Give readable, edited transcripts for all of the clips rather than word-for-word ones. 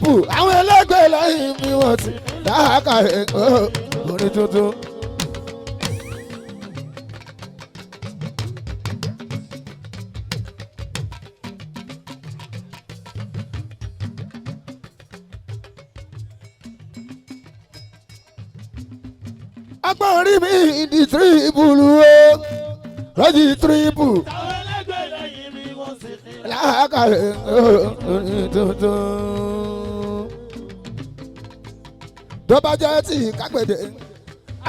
triple àwọn ẹlẹgbẹ́ lẹ́yìn mi wọ́n ti dákàrẹ orin tuntun. agbọ́n rí mi di triple o lọ́jì triple. lákàrẹ̀ orin tuntun tó bá jẹ́ tí kápẹ́dé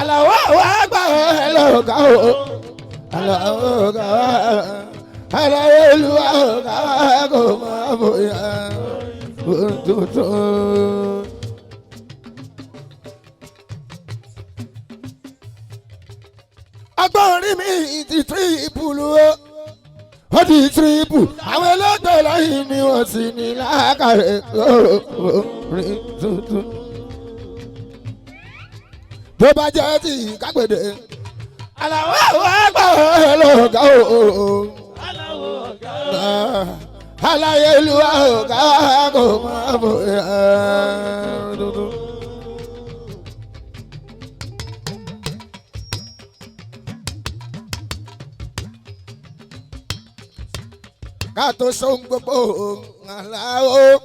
aláwọ̀ àwọn àgbà ẹ̀ lọ́gà o aláwọ̀ ọ̀gá aláwọ̀ olúwa ọ̀gá kò máa bóyá orin tuntun. agbọ́n rí mi ti triple o ó di triple àwọn ẹlẹ́gbẹ́ lẹ́yìn mi wọ́n sì ní lákàrẹ̀ orin tuntun tó bá jẹ́ tí kápẹ́dé aláwọ̀ àwọn àgbà ẹlọ́gà o aláyé olúwa ọ̀gá kò máa bóyá tuntun. ká tó sóhun gbogbo aláwọ̀.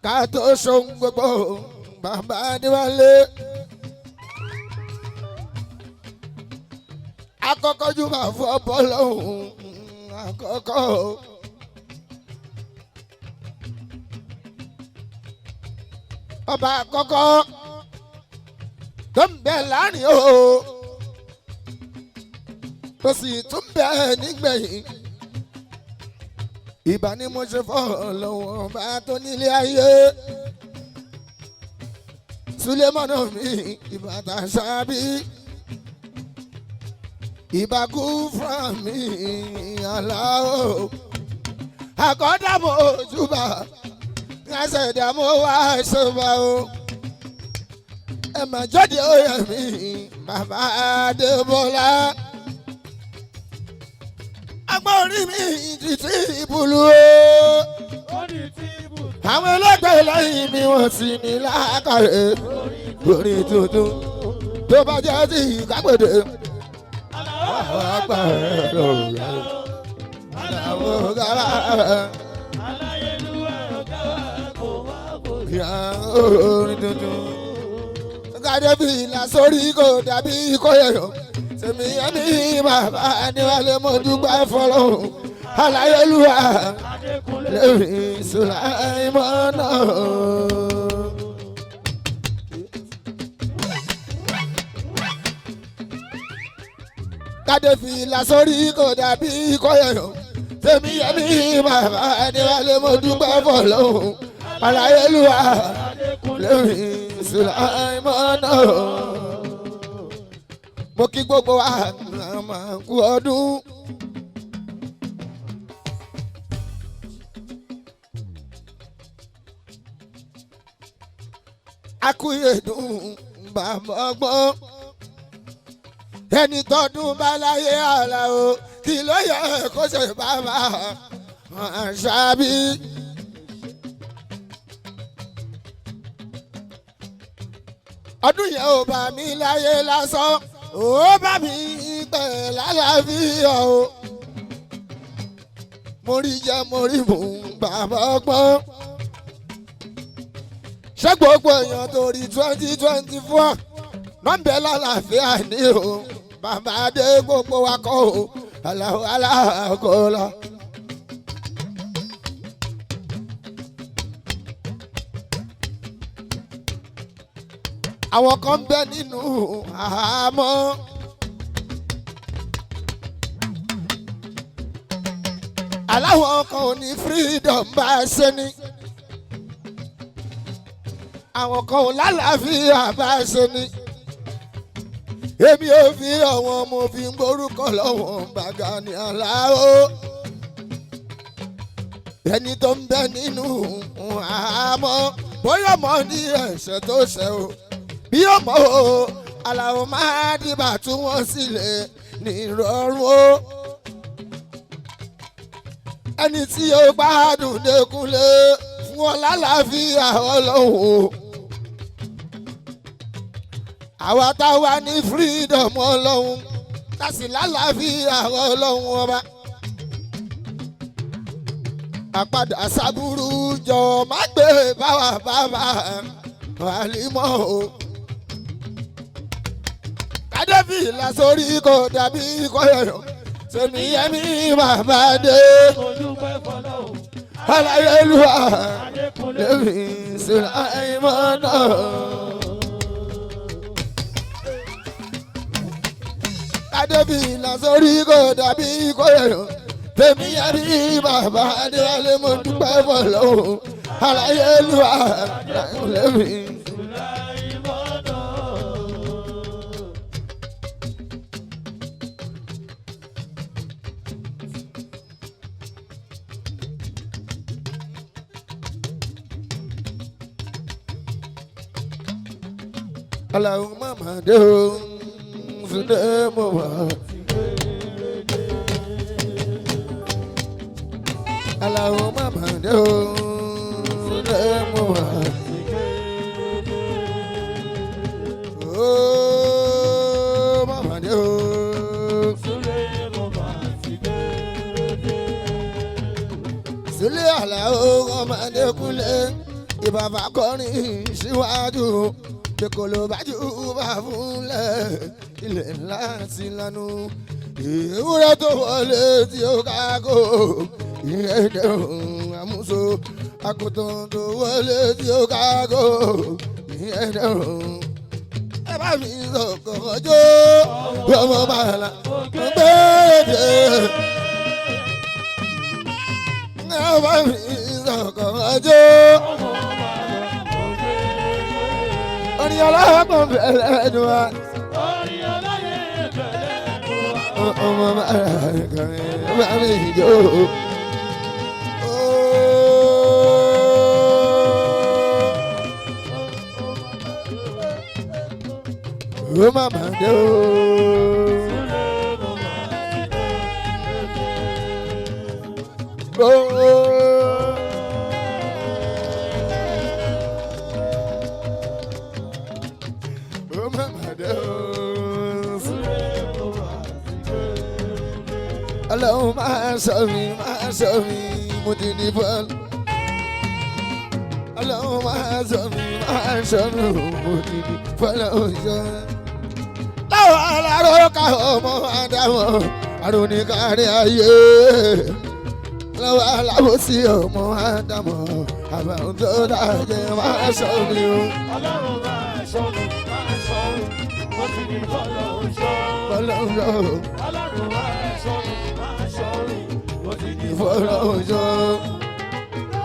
ká tó sóhun gbogbo bàbá Adéwálé. àkọ́kọ́ jùmọ̀ fún ọ̀pọ̀ lọ́hùn àkọ́kọ́. ọba àkọ́kọ́ tó ń bẹ láàrin o tó sì tún bẹ nígbẹ̀yìn ìbá ni mo ṣe fọ́ lọ́wọ́ bá tó nílé ayé Sulemana mi ìbàtà sábì ìbá Kúfúrà mi aláwọ̀ àkọ́dàmọ̀ ojúbà ẹsẹ̀dàmọ̀ wá ṣọba o. ẹ mà jáde oyè mi bàbá Adébọ́lá agbọ́n orí mi ti triple o àwọn ẹlẹ́gbẹ́ lẹ́yìn mi wọ́n sì ní lákàrẹ̀ orin tuntun tó bá jẹ́ tí kápẹ́dé àwọn àgbà rẹ̀ lọ́wọ́ àwọn ọ̀gá orin tuntun. Kàdébí ìlà sórí kò dàbí kóyọ̀yọ̀. Sèmi ẹni bàbá Adéwálé mo dúpẹ́ fọlọ́run. Aláyélúwà lórí Sùláìmọ́nà. Kàdébí ìlà sórí kò dàbí kóyọ̀yọ̀. Sèmi ẹni bàbá Adéwálé mo dúpẹ́ fọlọ́run. Aláyélúwà lórí Sùláìmọ́nà. Mo kí gbogbo wa máa kú ọdún. Akúyèdùn bàbá ọgbọ́n. Ẹni tọdún bá láyé àlà o kí ló yẹ kó ṣe bàbá Àṣàbí. Ọdún yẹn ò bá mi láyé lásán ó bá mi pẹ̀ lálàáfíà o. Mo rí jẹ mo rí mú bàbá ọgbọ́n. Ṣé gbogbo èèyàn tó rí 2024 nọ́mbẹ̀ lálàáfíà ní o bàbá Adé gbogbo wa kọ́ o aláwọ̀ aláàkọ́lá. Àwọn kan bẹ nínú àhámọ́. Aláwọ̀ kan ò ní freedom bá a ṣe ní. Àwọn kan ò lálàáfíà bá a ṣe ní. Èmi ò fi ọ̀wọ́n mo fi ń gbórúkọ lọ́wọ́n Bàgánì Aláò. Ẹni tó ń bẹ nínú àhámọ́ bóyá mọ̀ ní ẹ̀ṣẹ̀ tó ṣẹ̀ o. Bí ọmọ o Aláò máa dìbà tún wọ́n sílẹ̀ ní ìrọ̀rùn o. ẹni tí ó gbádùn Dékúnlé fún ọ lálàáfíà Ọlọ́run. àwa táwa ní freedom Ọlọ́run kásì lálàáfíà Ọlọ́run ọba. àpadà sábúrú jọ má gbé báwa bàbá Àlímọ́ o. kádébì lásórí kò dàbí kọyọyọ sèmi yẹmi bàbá dé. Aláyélúwà lèmi Sùláìmánà. kádébì lásórí kò dàbí kọyọyọ sèmi yẹmi bàbá dé. alẹ́ mo dúpẹ́ fọlọ́hún. Aláyélúwà lèmi. Allahumma madum sudamu wa Allahumma madum sudamu wa oh mama madum sule Allahumma Dékúnlé ìbàbà kọrin síwájú. Kolo bájú bá fúnlẹ̀ ilẹ̀ ńlá ti lanu. Ewúrẹ́ tó wọlé tí ó kágò ìyẹn dẹ̀rùn àmúso. Àgùntàn tó wọlé tí ó kágò ìyẹn dẹ̀rùn. Ẹ bá mi sọ̀kọ̀ ọjọ́ ọmọ bàálà gbèdé. Ẹ bá mi sọ̀kọ̀ ọjọ́. Orin ọlọ́gbọ̀n bẹ̀rẹ̀ ẹnu wa. Orin ọlọ́yẹ̀ bẹ̀rẹ̀ ẹnu wa. Ọmọ bàrà kàrin bá mi jó. Ó má má dé o. Ọlọ́run máa sọ mi mo ti ní bọ́ọ̀lù. Ọlọ́run máa sọ mi mo ti ní bọ́ọ̀lù ọjọ́. Láwọn aláró ká ọmọ Ádámọ̀ àrùn ní kárí ayé. Láwọn alábòsí ọmọ Ádámọ̀ àbàwọn tó dájẹ́ máa sọ mi o. Ọlọ́run máa sọ mi mo ti ní bọ́ọ̀lù ọjọ́. Ọlọ́run máa sọ mi. Ìfọ̀rọ̀jọ́.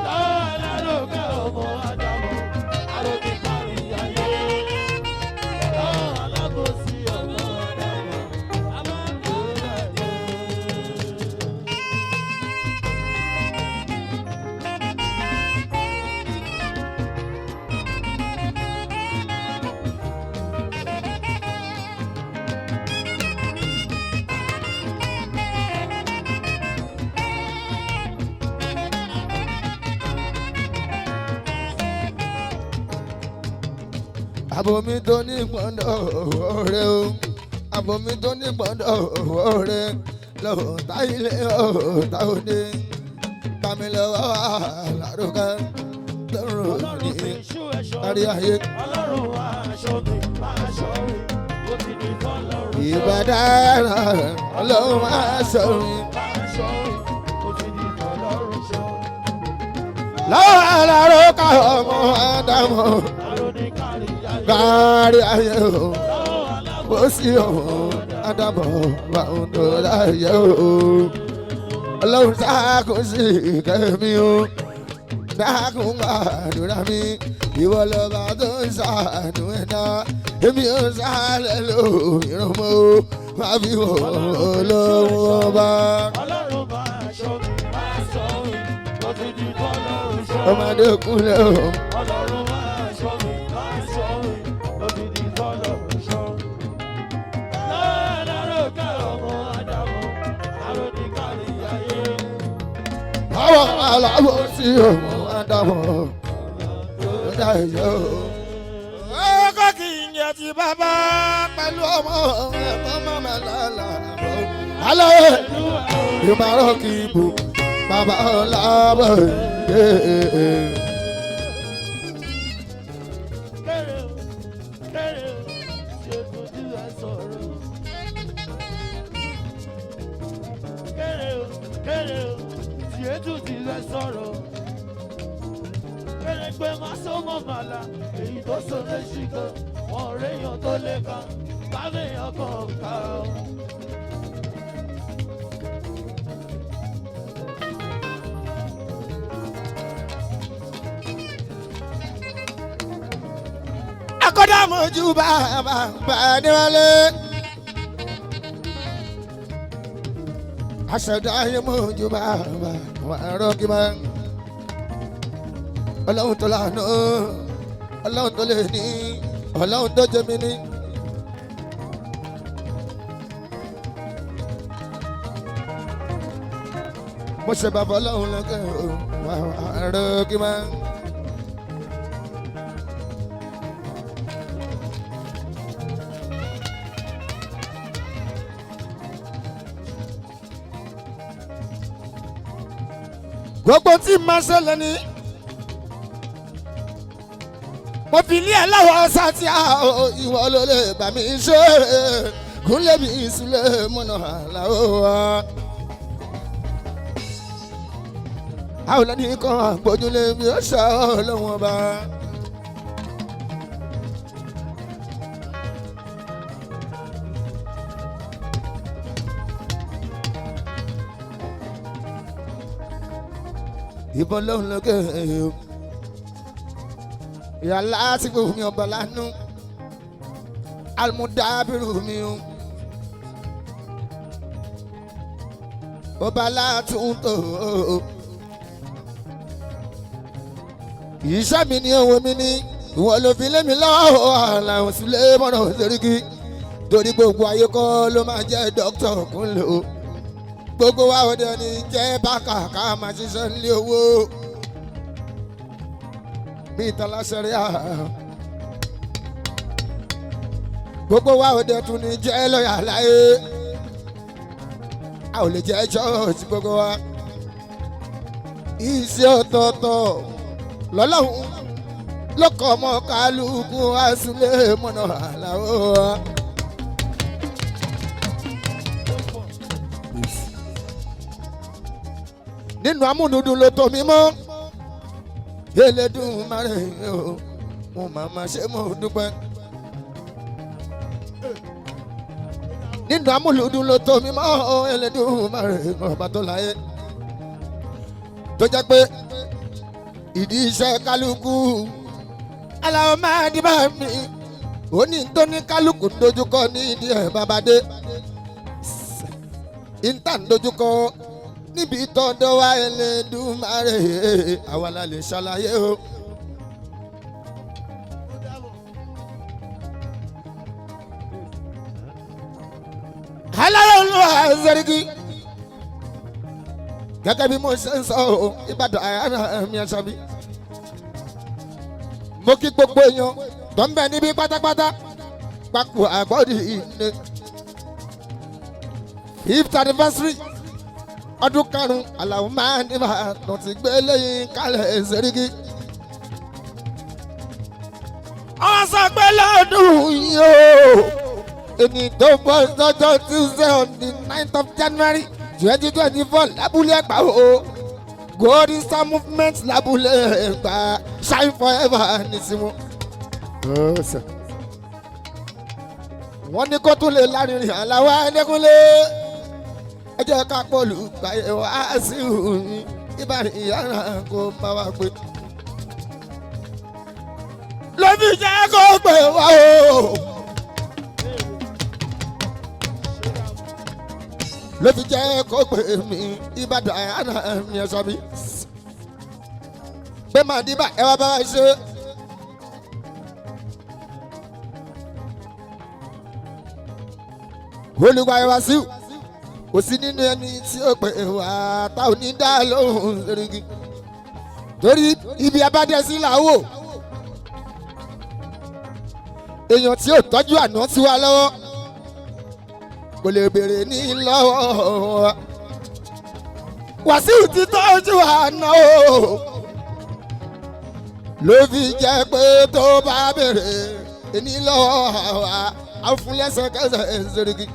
Láwọn aláròkè ọmọ Ádámọ̀, àròkè kárí ayé. Láwọn alábòsí ọmọ Ádámọ̀, àbàǹdó láyé. Abomi tó ní gbọ́dọ̀ ọ̀rẹ́ o, abomi tó ní gbọ́dọ̀ ọ̀rẹ́ lọ́wọ́ táyìlé ọ̀tá òde tàmílọ́wọ́ àlàrúkà lọ́rùn ní kárí ayé. Ìbàdàn Ọlọ́run máa sọ mi. Lọ́wọ́ àlàrúkà ọmọ Ádámọ̀ kárí ayé o, bó sí ọ̀hún Ádámọ̀ bá ń tó láyé o. Ọlọ́run sákùn sí kẹ́mi o, dákun gbàdúrà mi, ìwọ lọ́ba tó ń ṣàánú ẹ̀dá, èmi ò sálẹ̀ lò ìrànmọ́ o, má fi wò Ọlọ́run ọba. Ọlọ́run máa ṣọ́ mi, máa ṣọ́ mi, mo ti di fọ́lọ́run ṣọ́. Ọmọdé kúnlẹ̀ o. Ọlọ́run máa ṣọ́ mi, máa ṣọ́ mi, mo ti di fọ́lọ́run ṣọ́. Lọ́ọ̀lọ́rọ̀ ká ọmọ Ádámọ̀, àròdì kárí ayé. alábòsí ọmọ àdàmọ̀ ọjà ìyó. ọkọ kì í yẹ ti bàbá pẹ̀lú ọmọ ẹ̀kọ́ mọ́mọ́ lálá. alẹ́ ìmọ̀ràn kì í bò bàbá ọ̀làbọ̀ yé. Sọ̀rọ̀ kéré pé má sọ́mọ́ màlá èyí tó sọ̀rọ̀ ṣìkọ́ wọn réyàn tó lè kàn káfíńyàn kan ká o. akọ́dá mojú bàbá Adéwálé aṣẹ̀dá ayé mojú bàbá àrọ́ kí máa ọlọ́run tó lànà ọlọ́run tó lè ní ọlọ́run tó jẹ́ mi ní. mo ṣe bàbá ọlọ́run lọ́kẹ́ àrọ́ kí máa. gbogbo tí máa ṣẹlẹ̀ ni mo fi ilé ẹ̀ lọ́wọ́ sátì ìwọ ló lè bá mi ṣe gúnlẹ̀ bí ìsúlẹ̀ mọ́nà àlàó wa. àwọn ọlọ́ni kan àgbójúlé bí ó ṣe ọlọ́wọ́n bá. ìbọn lóhùn lókè ìyá lásìkò mi ọba lánú almudabiru mi o ọba látúntò iṣẹ́ mi ní owó mi ní ìwọ ló fi lé mi lọ́wọ́ àlàó sílé mọ́nà òṣèrìkì torí gbogbo ayé kọ́ ló máa jẹ́ dókítà Kúnlé o. gbogbo wa òde ni jẹ́ bákà ká máa ṣiṣẹ́ nílé owó bíi tọ́láṣẹ́rí à. gbogbo wa òde tún ni jẹ́ lọ́yà láyé a ò lè jẹ́ ṣọ́ọ̀ṣì gbogbo wa. iṣẹ́ ọ̀tọ̀ọ̀tọ̀ lọ́lọ́hún lọ́kọ̀ ọmọ kálukú àṣùlẹ̀ mọ́nà àlàó wa. nínú amúnudùn ló tó mi mọ́ Elédùmarè o mo màmá ṣe mo dúpẹ́. nínú amúnudùn ló tó mi mọ́ Elédùmarè ọba tó láyé tó jẹ́ pé ìdí iṣẹ́ kálukú aláwọ̀ máa di bá mi ó ní tó ní kálukú dojúkọ ní ìdí ẹ̀ bàbá dé ìta ń dojúkọ níbi tọ́dọ̀ wa Elédùmarè àwa la lè ṣàlàyé o. aláwọ̀ olúwa Sẹ́ríkì gẹ́gẹ́ bí mo ṣe ń sọ ọ́ Ìbàdàn àyàrá mi ẹ̀ṣọ́ mi. mo kí gbogbo èèyàn tó ń bẹ níbí pátápátá papò àgbọ̀dì ìdè 5th anniversary ọdún karùn-ún Àlàó máa ní Ìbàdàn ti gbé lẹ́yìn kálẹ̀ Sẹ́ríkì. wọ́n sọ pé lọ́dún yìí o èmi tó bọ́ sọ́jọ́ Tuesday on the 9th of January 2024 lábúlé Ẹ̀gbá o Golden Star Movement lábúlé Ẹ̀gbá shine forever ní tiwọn. wọ́n ní kó tún lè lárinrin Àlàó Adékúnlé ẹ jẹ́ ká pọ̀lù gbàyẹ̀ wá sí òun Ìbàdàn ìyára kó bá wa pé. ló fi jẹ́ kó pè wá o. ló fi jẹ́ kó pè mí Ìbàdàn àyànà mi ẹ̀sọ́ mi. pé màá dìbà ẹ wá bá wa ṣe. olùgbà ẹ wá sí kò sí nínú ẹni tí ó pè wá tá ò ní dá lóhùn Seriki torí ibi abádé sí làwò èèyàn tí ò tọ́jú àná sí wa lọ́wọ́ kò lè béèrè ní lọ́wọ́ Wàsíù ti tọ́jú àná o ló fi jẹ́ pé tó bá béèrè ní lọ́wọ́ wa á fún lẹ́sẹ̀kẹsẹ̀ Seriki.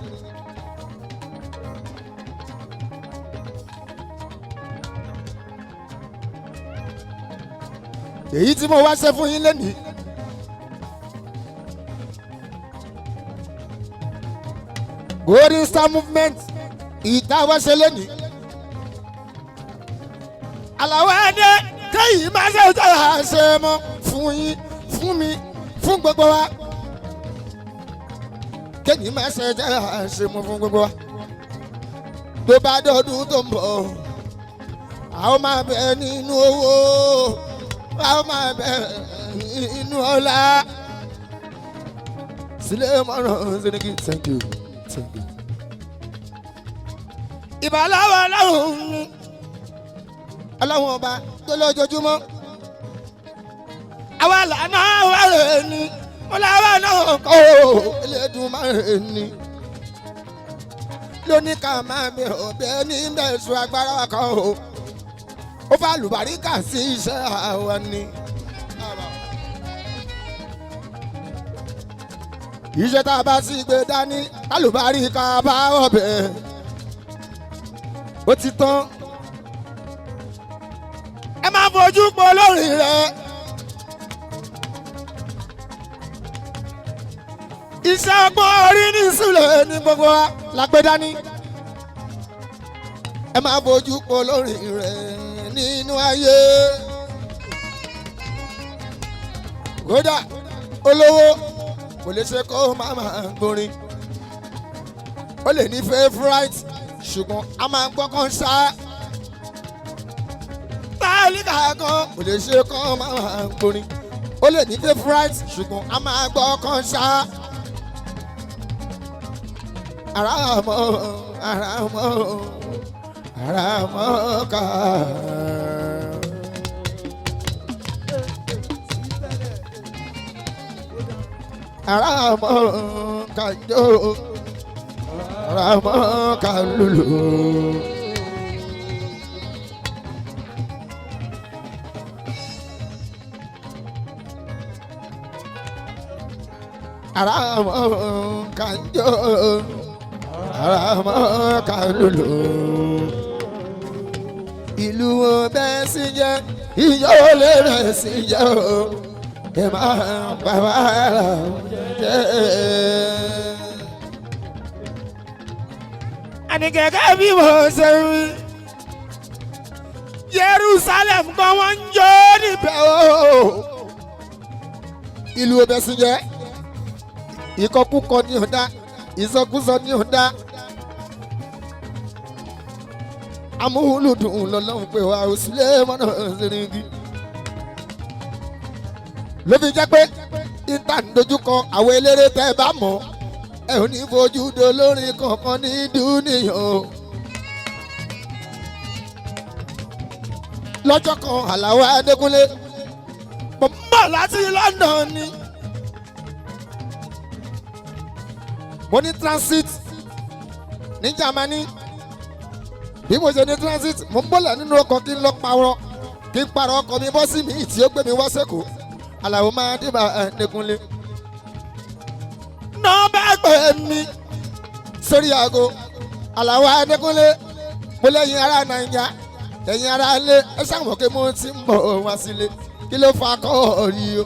èyí tí mo wá ṣe fún yín lẹ́nìí Golden Star Movement ìta wá ṣe lẹ́nìí àlàwọ̀ ẹdẹ kéyìí máa ṣe ìta ṣe mọ́ fún yín fún mi fún gbogbo wa kéyìí máa ṣe ìta ṣe mọ́ fún gbogbo wa tó bá dọdún tó ń bọ̀ a ó máa bẹ nínú owó a ó máa bẹ nínú ọlá sílẹ̀ mọ́ràn Seriki thank you. ìbáláwọ̀ ọlọ́run ọba tó lójoojúmọ́ àwa lànà wà rẹ̀ ni ọlọ́wọ́ náà kọ́ Elédùmarè ni lóní ká máa bẹ ọbẹ̀ ní bẹ̀sùn agbára kan o ó fà lùbáríkà sí iṣẹ́ àwa ni. iṣẹ́ tá a bá sì gbé dání alùbáríkà bá ọbẹ̀ ó ti tán ẹ máa fojú pọ̀ lórí rẹ̀ iṣẹ́ ọgbọ́n orí ní ìsúlẹ̀ ní gbogbo wa la gbé dání ẹ máa fojú pọ̀ lórí rẹ̀ nínú ayé kódà olówó kò lè ṣe kó máa gbórin ó lè ní favourite ṣùgbọ́n a máa gbọ́ kan ṣá tálíkà kan kò lè ṣe kó máa gbórin ó lè ní favourite ṣùgbọ́n a máa gbọ́ kan ṣá àràmọ́ ká. Àràmọ́ ká jó àràmọ́ ká lùlù. Àràmọ́ ká jó àràmọ́ ká lùlù. Ìlú ọbẹ̀ sí jẹ́ ìjọ lè rẹ̀ sí jẹ́ o. Ẹ máa bá wa rà jẹ́. Àní gẹ́gẹ́ bí mo ṣe rí Jerusalem kan wọ́n ń jó níbẹ̀ o. Ìlú ọbẹ̀ sí jẹ́ ìkọkúkọ ní ọ̀dá ìsọkúsọ ní ọ̀dá amúlùdùn lọ́lọ́run pé wa ò sílẹ̀ mọ́nà Seriki ló fi jẹ́ pé ìta ń dojúkọ àwọn eléré tẹ́ ẹ bá mọ̀ ẹ ò ní fojú do lórin kankan ní dúníyàn. lọ́jọ́ kan Àlàó Adékúnlé mo ń bọ̀ láti London ni mo ní transit ní Germany bí mo ṣe ní transit mo ń bọ̀lẹ̀ nínú ọkọ̀ kí n lọ parọ́ kí n parọ́ ọkọ̀ mi bọ́ sí mi tí ó gbé mi wá sẹ́kọ̀ọ́ Àlàó máa dé bá Adékúnlé náà bá gbé mi sórí aago Àlàó Adékúnlé mo lẹ́yìn ará Nàìjíríà ẹ̀yin ará ilé ẹ ṣàmọ̀ pé mo ti ń bọ̀ wá sílé kí ló fa kọ́ rí o.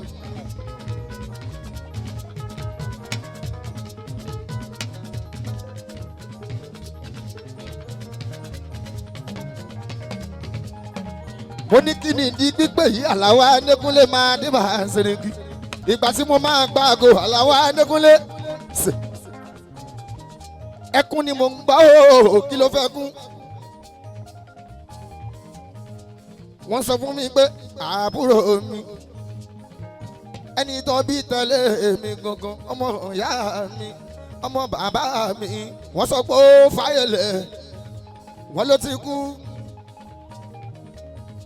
mo ní kí ni ìdí pípé yìí Àlàó Adékúnlé máa dé bá Seriki ìgbà tí mo máa gba aago Àlàó Adékúnlé ẹkún ni mo ń gbọ́ o kí ló fẹ́ kún. wọ́n sọ fún mi pé àbúrò mi ẹni tó bí tẹ̀lé mi gangan ọmọ ìyá mi ọmọ bàbá mi wọ́n sọ pé ó fáyẹlẹ̀ wọ́n ló ti kú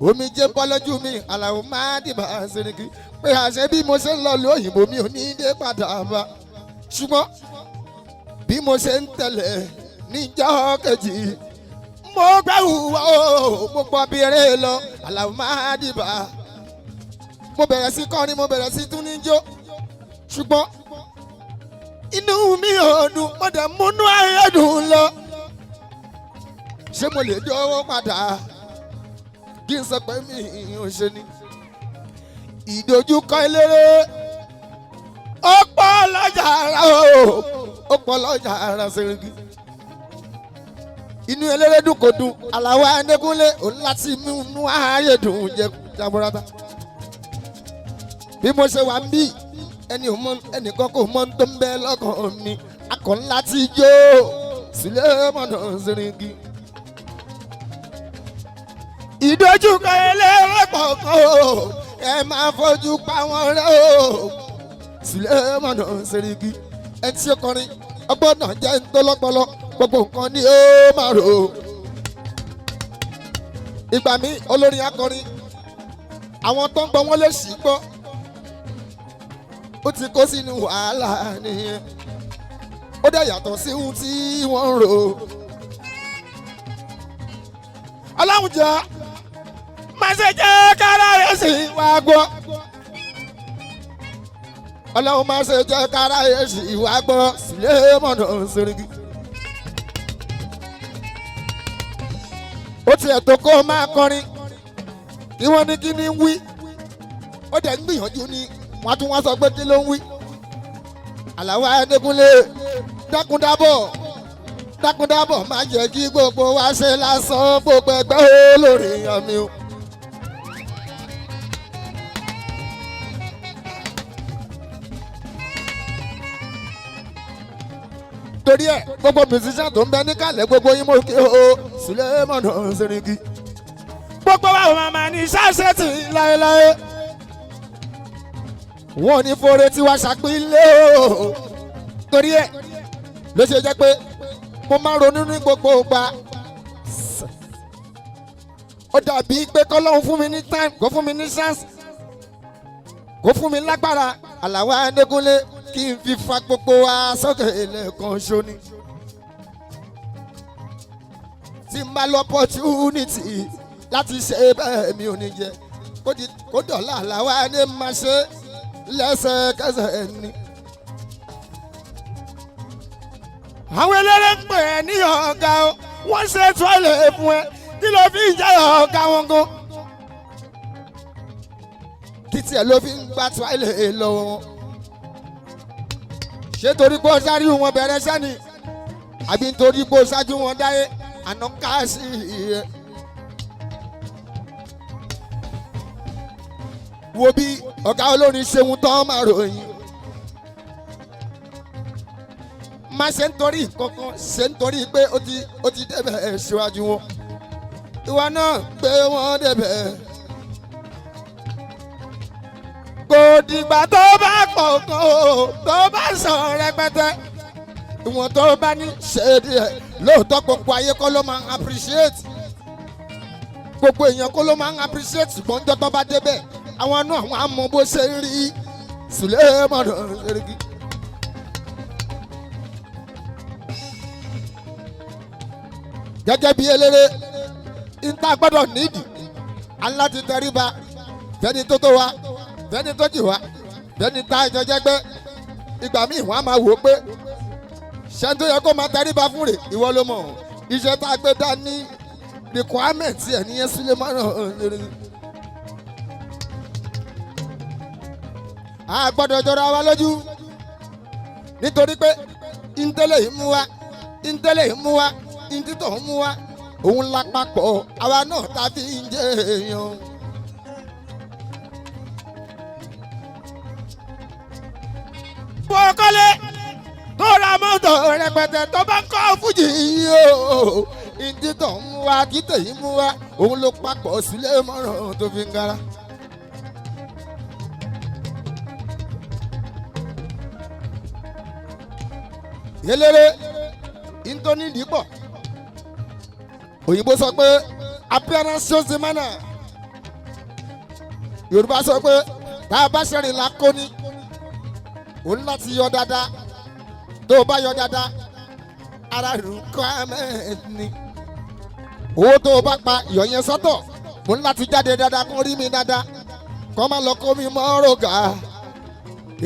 omi jẹ́ bọ́ lójú mi Àlàó máa dìbà Sẹ́ríkì pé àṣẹ bí mo ṣe ń lọ lóyìnbó mi ò ní dé padà bá ṣùgbọ́n bí mo ṣe ń tẹ̀lé níjọ́ kejì mo gbẹ́wò mo pọ̀ bí eré lọ Àlàó máa dìbà mo bẹ̀rẹ̀ sí kọrin mo bẹ̀rẹ̀ sí tún níjó ṣùgbọ́n inú mi ò dùn mo dẹ̀ múnú ayé dùn lọ ṣé mo lè dọ́wọ́ padà kí n sọ pé mi ò ṣe ni ìdojúkọ eléré ó pọ̀ lọ́jà ara ó pọ̀ lọ́jà ara Sẹ́ríkì inú eléré dùn kò dùn Àlàó Adékúnlé òun láti múnú ayé dùn jẹ jaburata bí mo ṣe wà ń bí ẹnìkan kò mọ tó ń bẹ lọ́kàn mi akọ̀ ńlá ti jó Sulemana Sẹ́ríkì ìdojúkọ eléré kọ̀ọ̀kan o ẹ máa fojú pa wọn rẹ o Sulemana Sẹ́ríkì ẹni tí ó kọrin ọgbọ́n náà jẹ́ ń tó lọ́pọlọ gbogbo nǹkan ni ó máa rò ó ìgbà mi olórin akọrin àwọn tó ń gbọ́ wọn lè ṣì gbọ́ ó ti kó sínú wàhálà nìyẹn ó dẹ̀ yàtọ̀ sí ohun tí wọ́n ń rò ó Ọlọ́run jẹ́ máa ṣe jẹ́ kára rẹ̀ sì wá gbọ́ Ọlọ́run máa ṣe jẹ́ kára rẹ̀ sì wá gbọ́ Sulemana Sẹ́ríkì ó tiẹ̀ tó kó máa kọrin kí wọ́n ní kí ni ń wí ó dẹ̀ ń gbìyànjú ni wọ́n tún wá sọ pé kí ló ń wí Àlàó Adékúnlé dákúndábọ̀ má jẹ́ kí gbogbo wa ṣe lásán gbogbo ẹgbẹ́ olórí yan mi o. torí ẹ gbogbo musician tó ń bẹ níkàlẹ̀ gbogbo yín mo kí o Sulemana Sẹ́ríkì gbogbo wa ò máa ní ṣáṣẹ́ tì láéláé wọn ò ní fore tí wàá ṣàpínlẹ̀ o torí ẹ ló ṣe jẹ́ pé mo máa ronú ní gbogbo ìgbà ó dàbí pé kọ́lọ́hún fún mi ní time kó fún mi ní chance kó fún mi lágbára Àlàó Adékúnlé kí n fi fa gbogbo wa sókè lẹ́ẹ̀kan ṣóní tí n bá lọ opportunity láti ṣe bẹ́ẹ̀ mi ò ní jẹ́ kó dọ̀là Àlàó Adé máa ṣe lẹ́sẹ̀kẹsẹ̀ ni. àwọn eléré ń pè é ní ọ̀gá o wọ́n ṣe tọ́lẹ̀ fún ẹ kí ló fi ń jẹ́ ọ̀gá wọn gan. kí tiẹ̀ ló fi ń gbá tọ́lẹ̀ lọ́wọ́ wọn. ṣé torí pé ó ṣáájú wọn bẹ̀rẹ̀ sẹ́ni àbí nítorí pé ó ṣáájú wọn dáyé àná káàsì rẹ̀. wo bí ọ̀gá olórin ṣeun tán máa ròyìn. má ṣe ń torí kankan ṣe ń torí pé ó ti débẹ̀ síwájú wọn. ìwọ náà gbé wọn débẹ̀. kò dìgbà tó bá pọ̀ kan o tó bá sàn rẹpẹtẹ. ìwọ̀n tó bá ní ṣe díẹ̀ lóòótọ́ gbogbo ayé kọ́ ló máa ń appreciate. gbogbo èèyàn kọ́ ló máa ń appreciate ṣùgbọ́n ń jọ́ tó bá débẹ̀ àwọn náà àwọn àmọ́ bó ṣe ń rí Sulemana Sẹ́ríkì. gẹ́gẹ́ bí eléré ìta gbọ́dọ̀ nídìí aláti tẹríba fẹ́ni tó tó wa fẹ́ni tó jì wá fẹ́ni tá ìjọjẹ́gbẹ́ ìgbà míì wọ́n á máa wò ó pé ṣẹ́ni tó yẹ kó máa tẹríba fún rẹ̀ ìwọ ló mọ̀ iṣẹ́ tá a gbé dání requirement ẹ̀ níyẹn Sulemana Sẹ́ríkì. a gbọ́dọ̀ jọra wa lójú nítorí pé ìntẹ́lẹ̀ yìí mú wa ìntẹ́lẹ̀ yìí mú wa ìntítọ̀ mú wa òun lápapọ̀ àwa náà ta fi ń jẹ èèyàn. bó kọ́lé tó ra mọ́tò rẹpẹtẹ tó bá kọ́ fújì yìí o ìntítọ̀ mú wa títẹ̀ yìí mú wa òun ló papọ̀ Sulemana tó fi ń gara. eléré Anthony Dípọ̀ òyìnbó sọ pé appearance shows the manner Yorùbá sọ pé tá a bá ṣẹ́rìn lákóní o ní láti yọ dáadáa tó o bá yọ dáadáa ara requirement ni owó tó o bá pa ìyọ̀ yẹn sọ́tọ̀ mo ní láti jáde dáadáa kó rí mi dáadáa kó má lọ kó mi mọ́ rògà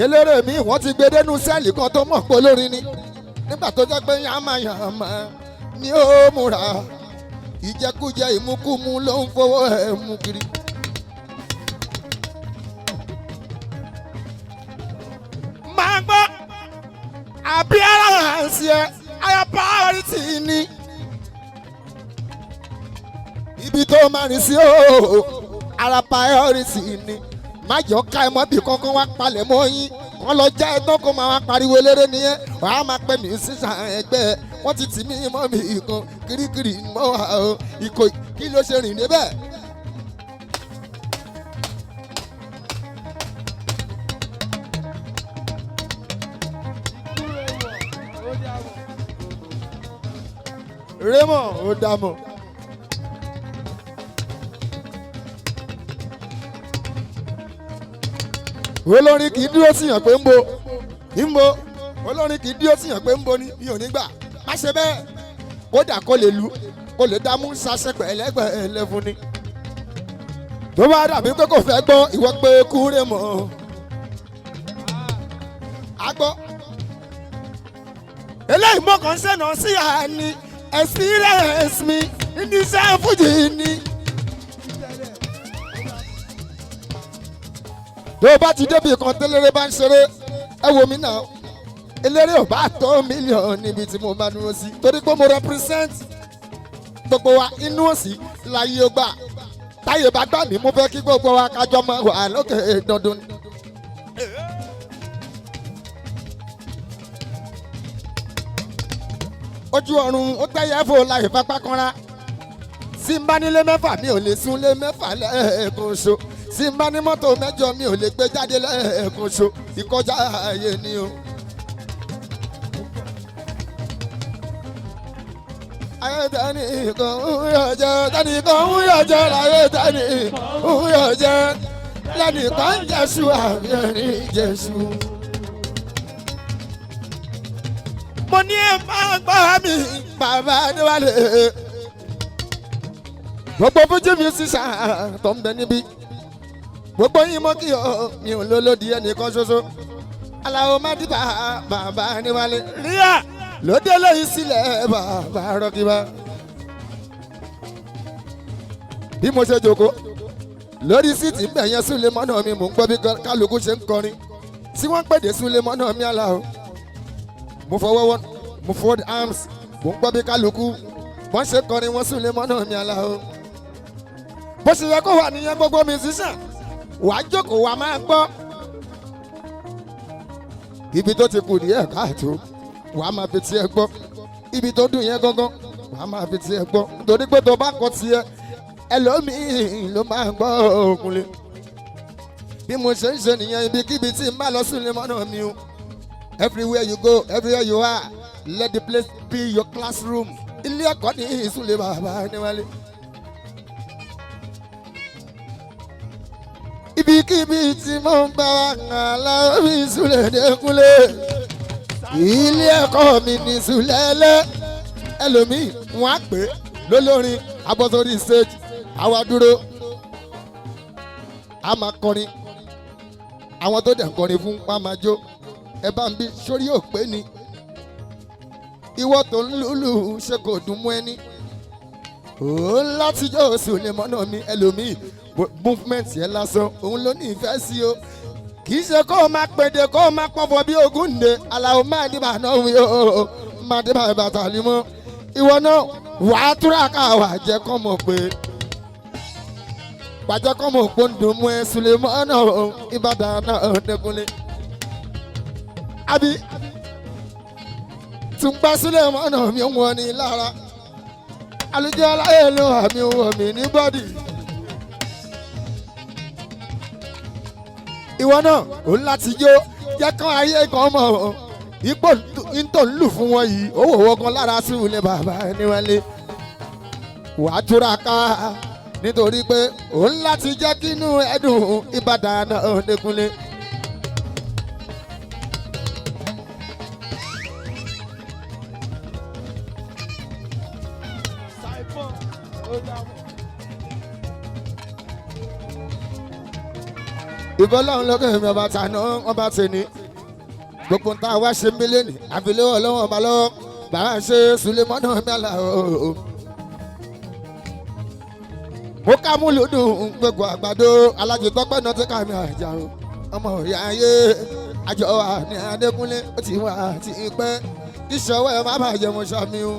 eléré mi wọ́n ti gbé dénú sẹ́ẹ̀lì kan tó mọ̀ pé olórin ni nígbà tó jẹ́ pé yàmàyàmà ni ó múra ìjẹkújẹ ìmúkúmu ló ń fowó ẹ̀ mú kiri. máa gbọ́ àbí ara hàn sí ẹ aya priority ni ibi tó máa rìn sí o ara priority ni má jọ ká ẹ mọ́ bí kankan wá palẹ̀ mọ́ yín wọ́n lọ já ẹtọ́ kó máa wá pariwo eléré nìyẹn wàá máa pẹ́ mi sísan ẹgbẹ́ wọ́n ti tì mí mọ́ mi kan kirikiri mọ́ wa o ìkò kí ló ṣe rìn débẹ̀. Raymond ó dàmọ̀. Olórin kì í dúró síyàn pé ń bo olórin kì í dúró síyàn pé ń bo ni mi ò ní gbà má ṣe bẹ́ẹ̀ kódà kó lè lu kó lè dámú sasẹ́pẹ̀ ẹlẹ́gbẹ̀ẹ́ ẹlẹ́fun ni. tó bá dàbí pé kò fẹ́ gbọ́ ìwọ pé kúrè mọ́ a gbọ́. eléyìí mọ̀ kàn sẹ́nà sí àní experience mi ní iṣẹ́ fújì ni. tó o bá ti débi kan tẹ́lẹ̀rẹ́ bá ń ṣeré ẹ wo mi náà eléré ò bá tó mílíọ̀nù níbi tí mo bá dúró sí torí pé mo represent gbogbo wa inú òsì láyé ó gbà táyé bá gbà mí mo fẹ́ kí gbogbo wa kájọ máa wà lókè dandan. ojú ọ̀run ó tẹ́yẹ fò láì fapá kanra tí n bá nílé mẹ́fà mi ò lè súnlé mẹ́fà lẹ́ẹ̀kan ṣo tí n bá ní mọ́tò mẹ́jọ mi ò lè gbé jáde lẹ́ẹ̀kan ṣo ìkọjá ààyè ni o. ayé tani kan ń yọjẹ tani kan ń yọjẹ láyé tani ń yọjẹ lẹ́nìkan ń jẹ́sù àmì ẹ̀rín jẹ́sù. mo ní ẹ máa gbọ́ mi bàbá Adéwálé gbogbo fújì musician tó ń bẹ níbí gbogbo yín mọ́ kí ọ mi ò lólódì ẹnìkan ṣoṣo aláwo má dìbà bàbá Adéwálé ríà lóde lóyún sílẹ̀ bàbá rọ́kìbá. bí mo ṣe jókòó lórí síìtì bẹ̀yẹn Súlẹ̀mọ́nà mi mò ń gbọ́ bí kálukú ṣe ń kọrin tí wọ́n pèdè Súlẹ̀mọ́nà mi aláwo mo forward arms mo ń gbọ́ bí kálukú wọ́n ṣe kọrin wọn Súlẹ̀mọ́nà mi aláwo. bó ṣe yẹ kó wà nìyẹn gbogbo musician wàá jókòó wàá máa gbọ́ ibi tó ti kù díẹ̀ káàtó wàá máa fi tiẹ̀ gbọ́ ibi tó dùn yẹn gángan wàá máa fi tiẹ̀ gbọ́ torí pé tó bá kọ tiẹ̀ ẹlòmíì ló máa gbọ́ òkunlé. bí mo ṣe ń ṣe nìyẹn ibikíbi tí n bá lọ Súlẹ̀mọ́nà mi o everywhere you go everywhere you are let the place be your classroom ilé ẹ̀kọ́ ní ìsúlẹ̀ bàbá Adéwálé. ibikíbi tí mo ń bá wa kàn láwọn ìsúlẹ̀ dẹ́kunlé ilé ẹ̀kọ́ mi ní Sùlẹ́lẹ̀ ẹlòmíì wọ́n á pè é lólórin abọ́sórí stage àwa dúró a máa kọrin àwọn tó dẹ̀ kọrin fún wa máa jó ẹ bá ń bí sórí òpé ni ìwọ tó ń lùlù ṣe kò dùn mú ẹni òun láti jó Súlẹ̀mọ́nà mi ẹlòmíì movement yẹn lásán òun ló ní ìfẹ́ sí o kì í ṣe kó o máa pèdè kó o máa pọ̀fọ̀ bí Ògúndé aláwo máa dìbà náà wí o máa dìbà bàtà ni mọ́ ìwọ náà wà á túraká wà á jẹ́ kọ́ mọ̀ pé pàjẹ́ kọ́ mọ̀ pé ń dùn mú ẹ Súlẹ̀mọ́nà Ìbàdàn náà Dẹ́kunlé. àbí tùǹgbà Súlẹ̀mọ́nà mi ń wọ ní lára àlùjọ aláyé ló wà mí wọ̀ mí ní bọ́dì. ìwọ náà ò ń láti jó jẹ́ kán ayé kan mọ̀ ipò tó ń lù fún wọn yìí owó wọgán lára sí ilé bàbá níwálé wàá túraká nítorí pé òun láti jẹ́ kínú ẹ̀dùn Ìbàdàn náà Ọdẹkùnlé. ìbọn lọ́run lókè mi ọba tàná ọba tèmi gbogbo ń ta wá ṣe ń bílẹ̀ ní àfilẹ́ ọlọ́wọ́n ọba lọ́wọ́ bàbá ṣe Sulemọ́nà mẹ́la o. mo ká mú lùdùn gbogbo àgbàdo alájẹ tọpẹ náà ti ká mi àjà o ọmọ ìyá ayé àjọ wa ní Adékúnlé ó ti wà ti pẹ́ ìṣọwọ́ ẹ̀ má bàjẹ́ mo ṣàmì o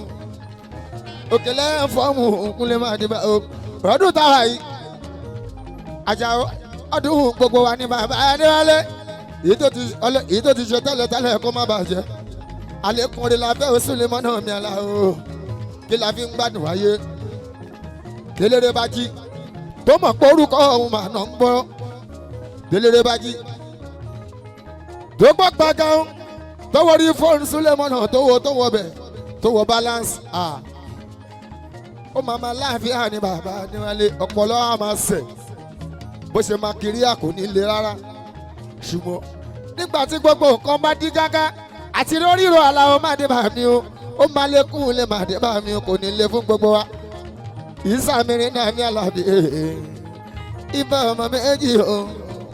òkèlè fọ́ọ̀mù Kúnlé má dìbà o ọdún táwa yìí àjà ọdún gbogbo wa ní bàbá Adéwálé èyí tó ti ṣe tẹ́lẹ̀ kó má bàjẹ́ àlékúnrin la fẹ́ Sulemọ́nà mi àlà o kí la fi ń gbádùn wáyé délére bá jí tó mọ̀ pé orúkọ òun mà nà ń gbọ́ délére bá jí tó gbọ́ gbàgán tó wọ rí fóònù Sulemọ́nà tó wọ bẹ̀ tó wọ balance ó máa ma láàfin ní bàbá Adéwálé ọpọlọ á máa sẹ̀ bó ṣe máa kiri àkó ní ilé rárá ṣùgbọ́n nígbà tí gbogbo nǹkan bá dí gágá àti ríro aláwọ̀ má dé bá mi o ó máa lékún lè má dé bá mi o kò ní lè fún gbogbo wa ìsàmìrin náà ní Àlàbí ibà ọmọ méjì o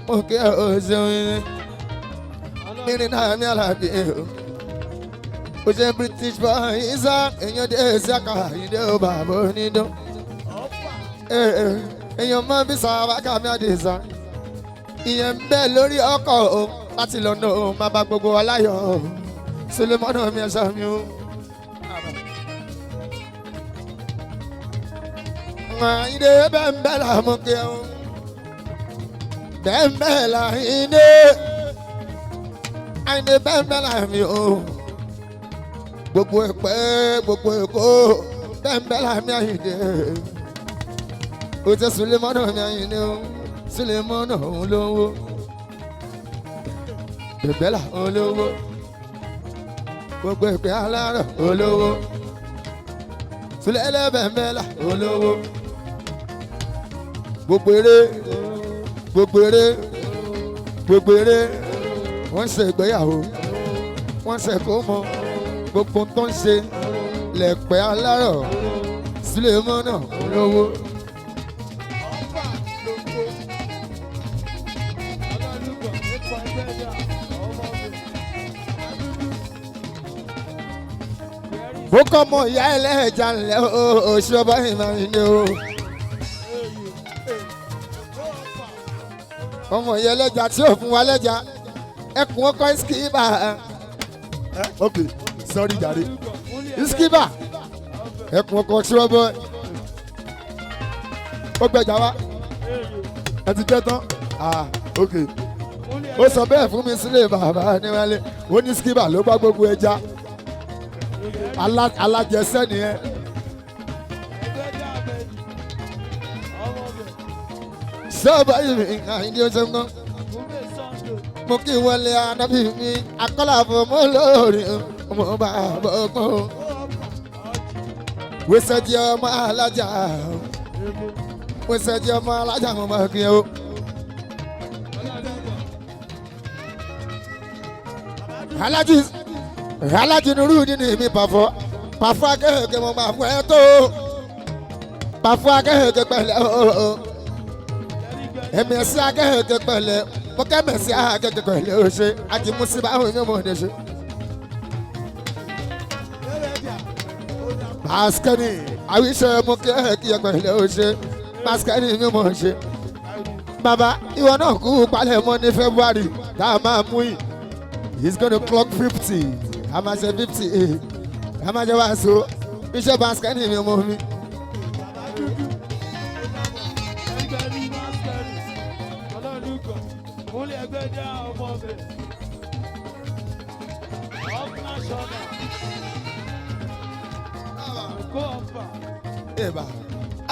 mo kí o ṣeun mìrin náà ní Àlàbí o ṣe British boy ìsà èèyàn dé ṣàkà ìdè ó bàbá onídó èèyàn mọ bí sàwákà mi àdìsá ìyẹn ń bẹ lórí ọkọ̀ o láti lọ́nà o máa bá gbogbo wa láyọ̀ o Sulemọ́nà mi ẹ̀ṣọ́ mi o. Àyìndé bẹ́ẹ̀ ń bẹ́ là mú kí o bẹ́ẹ̀ ń bẹ́ là Àyìndé bẹ́ẹ̀ ń bẹ́ là mi o gbogbo Ẹ̀pẹ́ gbogbo Èkó bẹ́ẹ̀ ń bẹ́ là mi Àyìndé o ṣe Sulemọ́nà mi Àyìndé o Sulemọ́nà òun lówó bẹ̀bẹ̀là olówó gbogbo Ẹ̀pẹ́ alárọ̀ olówó Sulele bẹ̀bẹ̀là olówó gbogbo eré wọ́n ṣe ìgbéyàwó wọ́n ṣe kómọ gbogbo tó ń ṣe lẹ̀pẹ́ alárọ̀ Sulemọ́nà olówó. ó kọ́ mọ ìyá ẹlẹ́ẹ̀jà ńlẹ̀ oṣù ọba ìmọ̀-ìní o. ọmọ ìyá ẹlẹ́jà tí ò fún wa lẹ́jà ẹkùn ọkọ̀ iskiba. ok sorry jàre iskiba ẹkùn ọkọ̀ ṣọ́bọ̀ ó gbẹjà wá ẹ ti jẹ́ tán ok ó sọ bẹ́ẹ̀ fún mi sílé bàbá níwálé ó ní iskiba ló bá gbogbo ẹja alájẹsẹ nìyẹn. sọ́ọ̀bù ayélujára nǹkan ìdí oṣù kan mo kí wọlé anábì mi akọ́là fún mọ́ lórí ọmọ bàbá ọkàn wẹ́sẹ̀ jẹ́ ọmọ alájà mo máa kí ẹ o. alájí nuru ní mi pàfọ́ akẹ́kẹ́ mo máa fún ẹ tó pàfọ́ akẹ́kẹ́ pẹ̀lẹ́ o ẹ̀mí ẹ̀sìn akẹ́kẹ́ pẹ̀lẹ́ mo kẹ́mẹ̀ sí akẹ́kẹ́ pẹ̀lẹ́ o ṣe àti musiba àwọn èèyàn mọ̀ ní ṣe. Baskani àwíṣẹ́ mo kẹ́kẹ́ pẹ̀lẹ́ o ṣe Baskani mi mọ̀ ṣe. Bàbá ìwọ náà kú palẹ̀ mọ́ ní February tá a máa mú yìí he's gonna clock 50. a máa ṣe 50 a máa jẹ wàásù iṣẹ́ Baskani mi mọ́ mi.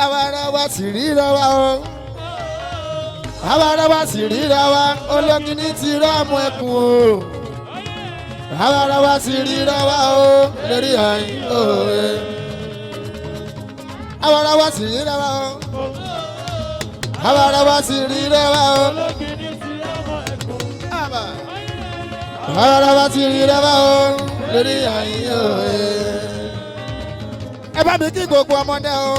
àwa ara wa sì ríra wa o àwa ara wa sì ríra wa olókìní ti rámù ẹkùn o Àwarawa sì ríra wá o lórí àyìn òye. Àwarawa sì ríra wá o. Àwarawa sì ríra wá o. Àwarawa sì ríra wá o lórí àyìn òye. Ẹ bá mi kí gbogbo ọmọdé o.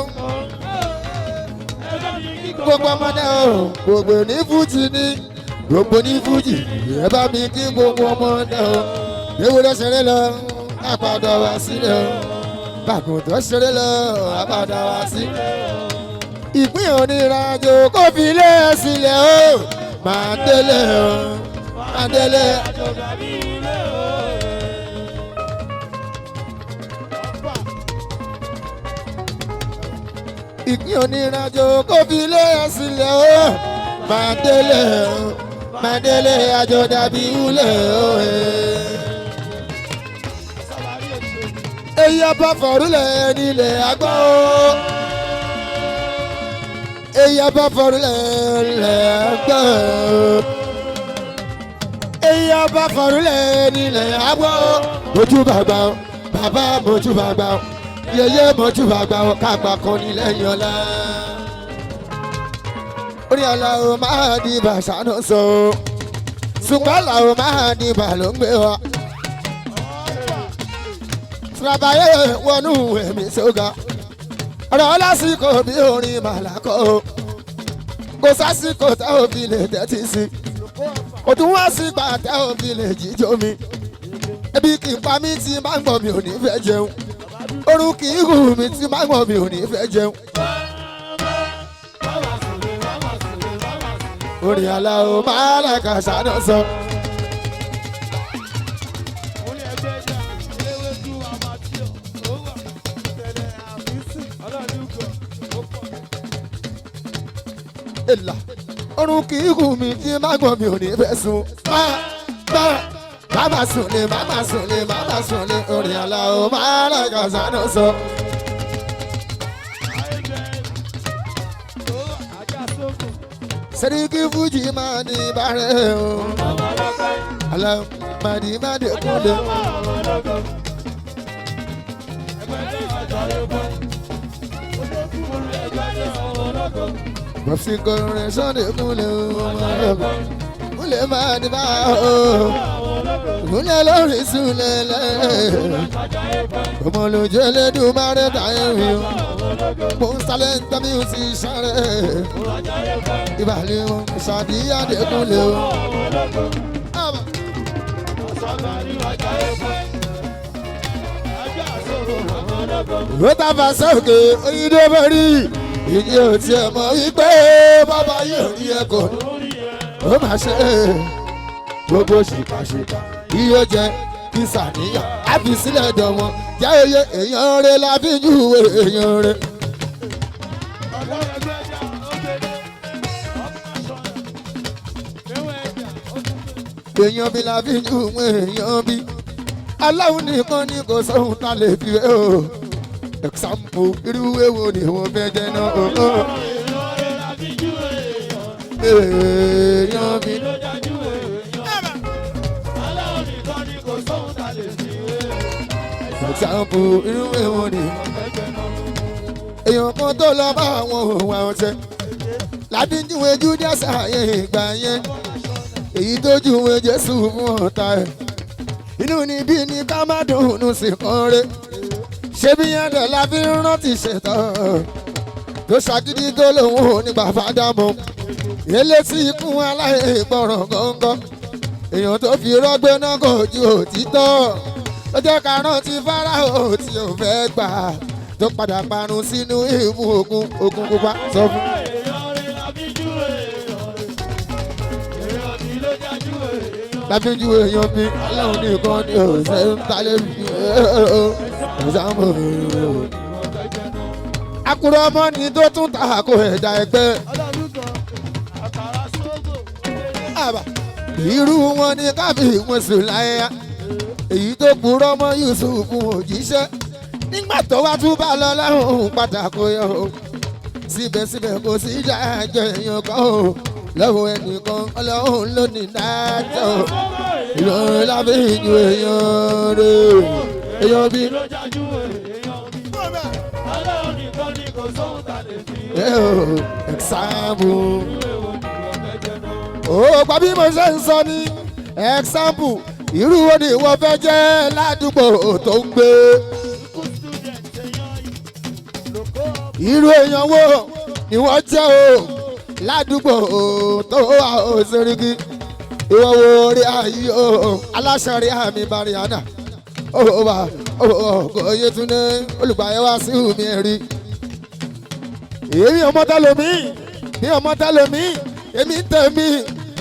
Gbogbo ọmọdé o. Gbogbo ní fújì ni. Gbogbo ní fújì. Ẹ bá mi kí gbogbo ọmọdé o. Ewúrẹ́ ṣeré lọ, àpàdà wá sílẹ̀ o. Bàgùntàn ṣeré lọ, àpàdà wá sílẹ̀ o. Ìpín onírànjò kò fi lé sílẹ̀ o. Máa délé o, máa délé. Ìpín onírànjò kò fi lé sílẹ̀ o. Máa délé o, máa délé àjò dàbí wúlẹ̀ o. Èyí ọba fọ̀rúlẹ̀ nílẹ̀ àgbọ̀ o. Èyí ọba fọ̀rúlẹ̀ nílẹ̀ àgbọ̀ o. Èyí ọba fọ̀rúlẹ̀ nílẹ̀ àgbọ̀ o. Mojú bàgbà o, bàbá mojú bàgbà o. Yèyé mojú bàgbà o, kágbà kan ní lẹ́yìn ọ̀la. Orí ọ̀la o máa di bàṣà náà sọ o. Ṣùgbọ́n ọ̀la o máa di bà ló ń gbé wa. Trabayé wọnú ẹ̀mí sóga. Ọ̀rọ̀ lásìkò bí orin màlákọ́ o. Kò sásìkò tá ò fi lè tẹ́tí sí. Kò tún wá sígbà tá ò fi lè jíjó mi. Ebi kì í pa mí tí máa ń gbọ́ mi ò ní fẹ́ jẹun. Orun kì í hù mí tí máa ń gbọ́ mi ò ní fẹ́ jẹun. Orin aláwo máa lẹ́ka ṣáná sọ. Èlà orun kì í hù mí tí má gbọ́n mi ò ní fẹ́ sùn. Máma sùn lé, máma sùn lé, máma sùn lé. Orin aláwo máa lẹ́ka ṣáná sọ. Sẹ́ríkì fújì máa ní bàrẹ̀ o. Aláwo màdì má dé kúndé. Bọ̀sí kọrin sọ́dẹ̀ kúnlẹ̀ o. Kúnlẹ̀ máa ní bá o. Kúnlẹ̀ lórí súnlẹ̀ lẹ̀. Ọmọ lójú ẹlẹ́dùn máa rẹ̀ táyé mi o. Mo ń sálẹ̀ ń tẹ́mi ó sì ṣàrẹ̀. Ìbàlẹ̀ wọn ṣàdíyà dé kúnlẹ̀ o. Ó ta fà sókè oyídé bẹ́rí. Ìdí ò tiẹ̀ mọ̀ wípé bàbá yóò rí ẹ̀kọ́. Ó máa ṣe gbogbo ṣìkàṣìkà. Yíyó jẹ kí sàníyàn. Á fi sílẹ̀ dọ̀ wọn. Jẹ́ oyè èèyàn rẹ̀ la fi júwe èèyàn rẹ̀. Èèyàn bí la fi júwe èèyàn bí. Aláwọ̀ nìkan ni kò sóhun tá lè fi wé o. Example irú èwo ni wọ́n fẹ́ jẹ́ náà o. Èèyàn mi. Example irú èwo ni wọ́n fẹ́ jẹ́ náà. Èèyàn kan tó lọ bá àwọn òun àwọn ṣe. Ládíjúwe Judas ààyè ìgbà yẹn. Èyí tó júwe Jésù fún ọ̀tá ẹ̀. Inú níbí ni ká má dùnnú sí kan rẹ̀. Ṣé bí yẹn dẹ̀ la fi rántí ṣetán tó ṣàgídí tó lòun ò ní bàbá dámọ̀ elétí ikún aláìgbọràn gángan èèyàn tó fi rọ́gbé náà kò ju òtítọ́ ó jẹ́ ká rántí Fáráò tí ò fẹ́ gbà tó padà parun sínú ìmú ogun pupa sọ fún. Lábíjú èèyàn mi aláwọ̀ nìkan ni ò ṣe ń talé mi. Àkùrọ̀ ọmọ ni tó tún ta àkó ẹ̀dá ẹgbẹ́. Irú wọn ni kábí wọn sùn láyà. Èyí tó kúrọ́ mọ́ Yusuf òjíṣẹ́. Nígbà tó wá tún bá lọ lọ́hùn pàtàkó yọ. Síbẹ̀síbẹ̀ kò sí ìjà ẹ̀jẹ̀ èèyàn kan o. Lọ́wọ́ ẹnìkan Ọlọ́run ló ní dájọ́. Ìlọrin lábẹ́ ìjọ èèyàn rẹ̀ èèyàn bí. ló jájú èèyàn bí. Ọlọ́run nìkan ni kò sóhun tá lè fi. Example. Ìwé wo ni wọ́n fẹ́ jẹ náà? Ó gbà bí mo ṣe ń sọ ní example irú wo ni ìwọ fẹ́ jẹ́ ládùúgbò tó ń gbé. Kú student èèyàn yìí. Lòkó Irú èèyàn wo ni wọ́n jẹ́ o ládùúgbò tó wà ó Seriki. Ìwọ wo orí ayé o aláṣọ rí àmì Mariana. Ó wà kò Yétúndé olùgbàyẹ̀wá sí omi ẹ̀rí. Èmi ọmọ tẹ́lómi bí ọmọ tẹ́lómi èmi ń tẹ̀mí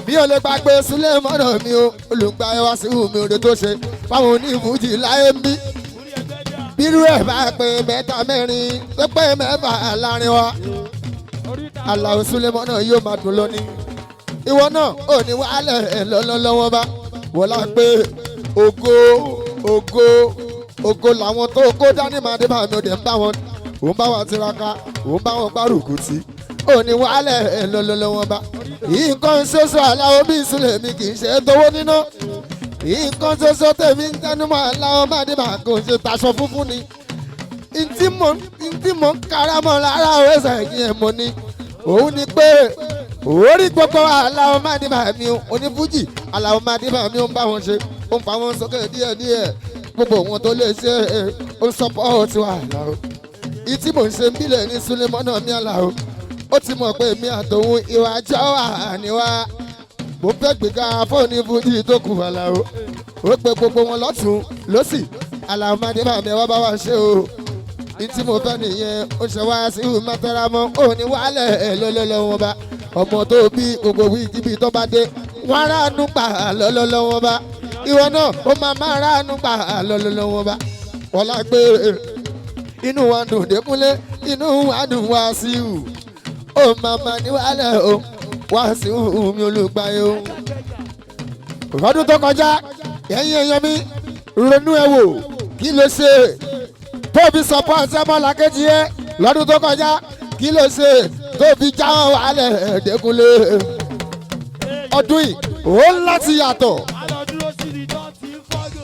bí o lè gbàgbé sílẹ̀ mọ́nà mi o olùgbàyẹ̀wá sí omi òde tó ṣe fáwọn onífújì láyé ń bí. orí ẹgbẹ́ jà. Bírú ẹ̀ bá pé mẹ́ta mẹ́rin tó pé mẹ́fà láàrin wa. Orí ta Àlàó Súlẹ̀mọ́ náà yóò máa dùn lónìí. Ìwọ náà ò ní wàhálẹ̀ ẹ̀ lọ́wọ́ bá. Wọ́n lá pé ògo làwọn tó kó dání máa dé bá mi ò dé ń bá wọn. Òun bá wọn tiraka, òun bá wọn gbárùkù tí. Ò ní wàhálẹ̀ ẹ̀ lọ́wọ́ bá. Nǹkan ṣoṣo Àlàó bí Súlẹ̀ mi kì í ṣe tówó níná. Nǹkan ṣoṣo tèmi ń tẹnumọ́ Àlàó máa dé bá kò ṣe taṣọ funfun ni. Ntí mo ń karamọ́ lára ẹsẹ̀ yìí ẹ̀ mọ́ ni. Òun ni pé orí gbogbo Àlàó Madiba mi onífújì Àlàó Madiba mi ó ń bá wọn ṣe ó ń fa wọn sókè díẹ̀díẹ̀ gbogbo wọn tó lè ṣe ó ń sọpọ́ọ̀tì wa Àlàó. Ìtí mò ń ṣe ń bílẹ̀ ní Súlẹ̀mọ́nà mi Àlàó ó ti mọ̀ pé mi àtòun ìwà jọ́ wà níwá mo fẹ́ gbéga fóònù fújì tó kù Àlàó ó pe gbogbo wọn lọ́tún lọ́sì Àlàó Madiba mi wá bá wa ṣe o. Ìtí mo fẹ́ nìyẹn ó ṣe wá sí mọ́tẹ́rámọ́ ó ní wálẹ̀ lọ́lọ́lọ́wọ́ bá ọmọ tó bí gbogbo wíjìbí tó bá dé wọ́n ránú pa lọ́lọ́lọ́wọ́ bá ìwọ náà ó máa ránú pa lọ́lọ́lọ́wọ́ bá wọ́n lá gbé inú wa dùn Dékúnlé inú wa dùn Wàsíù ó máa ní wálẹ̀ o Wàsíù mi olùgbàyè o. Ọdún tó kọjá ẹ̀yin èèyàn mi ronú ẹ wò kí ló ṣe tóbi support ọmọlàkejì ẹ lọ́dún tó kọjá kí ló ṣe tóbi jáwọ́ wálẹ̀ Dékúnlé ọdún yìí ó láti yàtọ̀. alọ́dúró sí ni tó ti ń fọ́gò.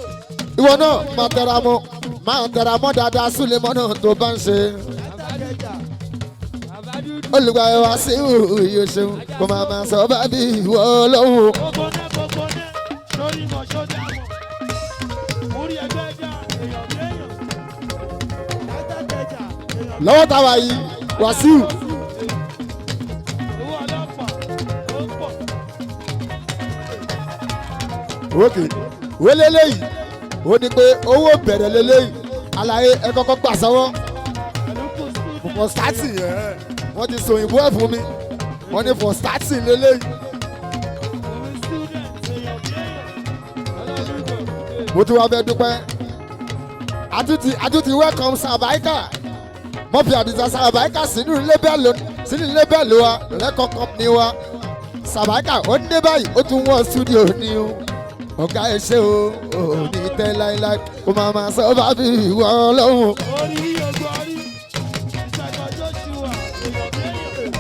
Ìwọ náà máa tẹra mọ́ dáadáa Súlẹ̀mọ́nà tó bá ń ṣe. Olùgbàyẹ̀ wá sí ìyó ṣeun kò máa sọ bá bí ìwọ lọ́wọ́. Gbogbo náà lórí mọ̀ ṣọ́jà mọ̀. Orí ẹgbẹ́ jà èèyàn bí èèyàn. Látàkẹ́jà èèyàn. Lọ́wọ́ táwa yìí Wàsíù Owó ọlọ́pàá ó ń pọ̀. òkè wélélẹ́yìí ó ní pé owó bẹ̀rẹ̀ lélẹ́yìí àlàyé ẹ kọ́kọ́ gbà sọ́wọ́ for starting wọ́n ti sọ òyìnbó ẹ̀ fún mi wọ́n ní for starting lélẹ́yìí. Mo tún wá fẹ́ dúpẹ́ àtúntì welcome Sàbáíkà mo fi àdìsá Sàbáíkà sínú lébẹ̀lì wa record company wa Sàbáíkà ó ní báyìí ó tún wọ studio ní o ọ̀gá ẹ ṣé o ò ní tẹ́ láíláí ó máa sọ bá bí ìwọ lọ́hùn. Orí ogun orí ìṣàkóso Joshua èèyàn bí èèyàn.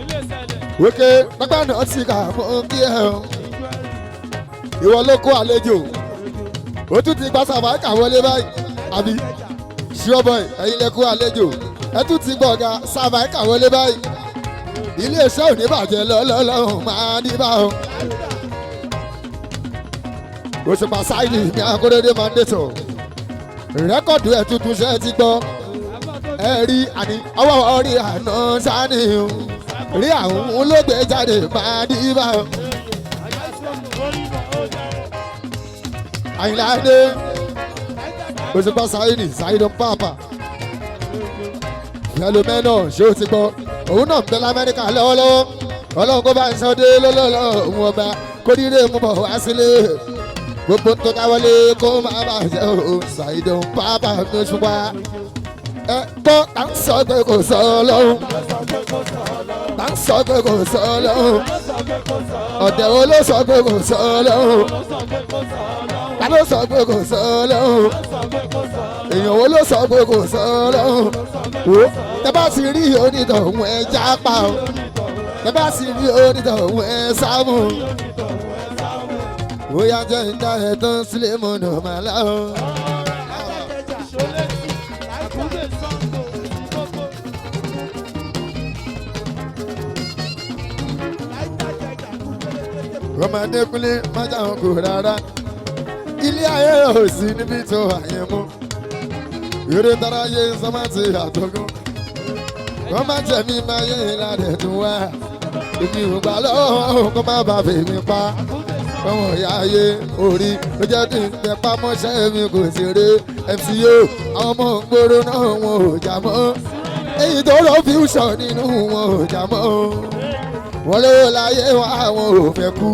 Ilé ìṣẹ̀lẹ̀. Wéké pápá náà ti kà mọ́ kí ẹ o ìwọ ló kó àlejò ó tún ti gba Sàbáíkà wọlé báyìí àbí sure boy ẹ̀yin lẹ kó àlejò ẹ tún ti gbọ̀gà Sàbáíkà wọlé báyìí iléeṣẹ́ ò ní bàjẹ́ lọ́lọ́lọ́hùn máa ní bá o. Òṣùpá Sáìdì ní Akóredé máa ń dètò rẹ́kọ̀dù ẹ̀ tuntun ṣe ti gbọ́ ẹ rí àní ọwọ́ orí àná sáni o rí àwọn olóògbé jáde máa ní bá o. Àyìnlá dé Òṣùpá Sáìdì Sáìdì pàápà fẹlẹmẹnà ṣé o ti gbọ́ òun náà ń bẹ l'Amẹ́ríkà lọ́wọ́lọ́wọ́ Ọlọ́run kó bá ń sọdé lọ́lọ́lọ́ òun ọba kó dídé mú bọ̀ wá sílé gbogbo tó káwọlé kó máa bàjẹ́ o Sáìdì pàápà mi Òṣùpá ẹ gbọ́ tá ń sọ pé kò sọ Ọlọ́run tá ń sọ pé kò sọ Ọlọ́run ọ̀dẹ̀ wo ló sọ pé kò sọ Ọlọ́run ta ló sọ pé kò sọ Ọlọ́run èèyàn wo ló sọ pé kò sọ Ọlọ́run wo tẹ bá ti rí onítọ̀hún ẹ jápa o tẹ bá ti rí onítọ̀hún ẹ sámú bóyá jẹ́ ìdá ẹ̀ tó ń sílé mọ́nà màlá o. ọmọdé kúnlé má jáwọn kò rárá ilé ayé ò sí níbi tó àyè mú eré táráyé sọmọtì àtọgún wọn má jẹmí máa yé ìlànà tún wá èmi ò gbà lọ́wọ́ kó má bàa fèmí pa ọmọ ìyá ayé orí ló jẹ́ kí n tẹ pamọ́ṣẹ́ mi kò sí rí MCO àwọn ọmọ ògbóró náà wọn ò jà mọ́ èyí tó lọ fíúṣọ̀ nínú wọn ò jà mọ́ wọn ló láyé wa wọn ò fẹ́ kú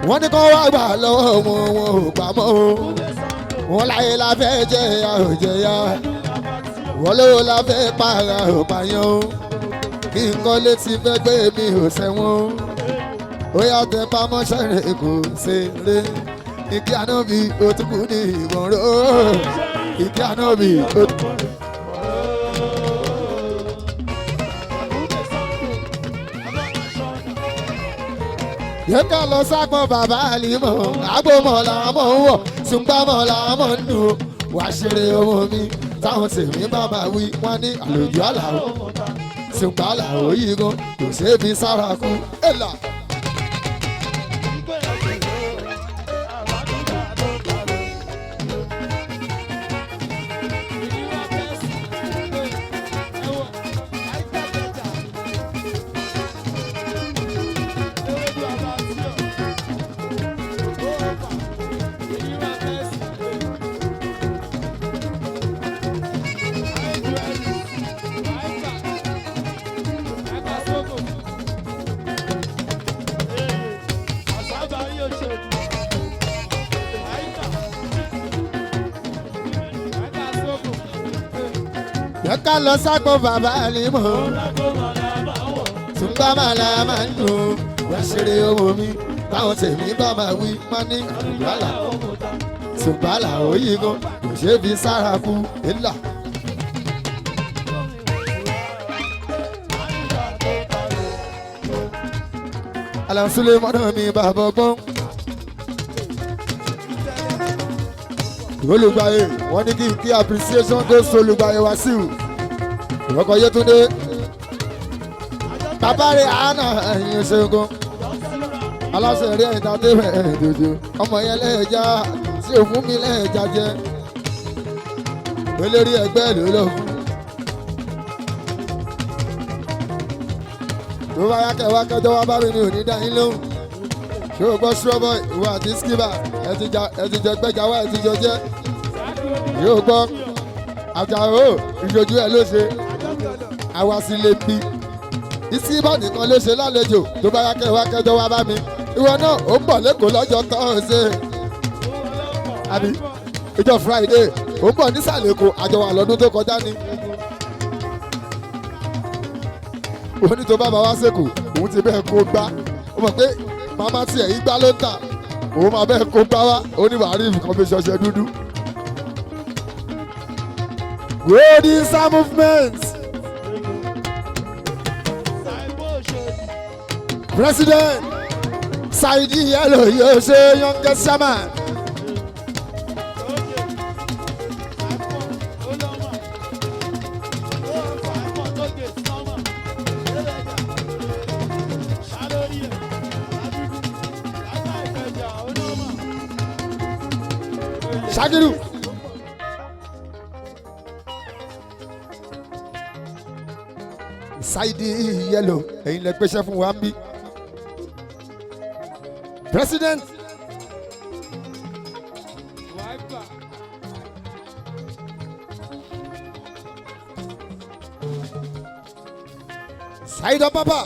wọ́n ní kó wá gbà lọ́wọ́ wọn ò gbà mọ́ wọn láyé la fẹ́ jẹ́ ya ò jẹ́ ya wọ́n ló la fẹ́ para ò pààyàn kí n kọ́ létí fẹ́ gbé mi ò sẹ́wọ̀n ó yà tẹ pamọ́ṣẹ́ rẹ̀ kò ṣeré ìkí ànábì ó tún kú ní ìwọ̀n ró ìkí ànábì ó tún kú. yẹn ká lọ sápọn bàbá àlìmọ̀ àgbọ̀mọ̀ làwọn ń wọ̀ ṣùgbọ́n làwọn ń lù wá ṣeré ọmọ mi táwọn tèmi bàbá wí wọ́n ní àlòjù àlàó ṣùgbọ́n àlàó yìí gan kò ṣeé fi sára kú ẹ̀là. yẹ ká lọ sápọn bàbá àlìmọ̀ ṣùgbọ́n màlá máa ń dùn wá ṣeré ọmọ mi táwọn tèmi bá máa wí má ní àlùbálà ṣùgbọ́n àlàó yìí gan kò ṣe é fi sára kú ńlá. Alansule mọ́nà mi bàbá ọgbọ́n. olùgbàyè wọ́n ní kí appreciation tó so olùgbàyè wá sí o ìwọ́kọ̀ Yétúndé bàbá rẹ̀ àánà ẹ̀yìn ṣẹ́gun aláṣẹ rí ẹ̀dá tẹ́fẹ̀ ẹ̀dọ̀dọ̀ ọmọ yẹn lẹ́ẹ̀já tí ò fún mi lẹ́ẹ̀já jẹ́ olórí ẹgbẹ́ ló lọ fún. tó bá yákẹ́ wá kẹjọ́ wá bá mi ní òní dá yín lóhùn ṣé o gbọ́ ṣúrọ́bọ̀ ìwọ àti skibà ẹ ti jẹ gbẹ́jà wá ẹ ti jọ jẹ́ yóò gbọ́ àjàrò ìṣojú ẹ ló ṣe àwa sì lè bí ìsíbà nìkan ló ṣe lálejò tó bá yákẹ́ wá kẹjọ́ wá bá mi ìwọ náà ó ń bọ̀ lẹ́kọ̀ọ́ lọ́jọ́ Thursday àbí ìjọ Friday ó ń bọ̀ nísàlẹ̀ Èkó àjọwà lọ́dún tó kọjá ni. òun ní tó bá bá wá sẹ́kù òun ti bẹ́ẹ̀ kó gbá ó mọ̀ pé màmá tiẹ̀ igbá ló ń tà òun máa bẹ́ẹ̀ kó gbá wá oníwàárí nǹkan fi ṣọṣẹ dúdú. Golden Star Movement President Saidi Yellow yóò ṣe youngest chairman. Shakiru Saidi Yellow ẹ̀yin lẹ gbéṣẹ́ fún wa ń bí. President Saida Papa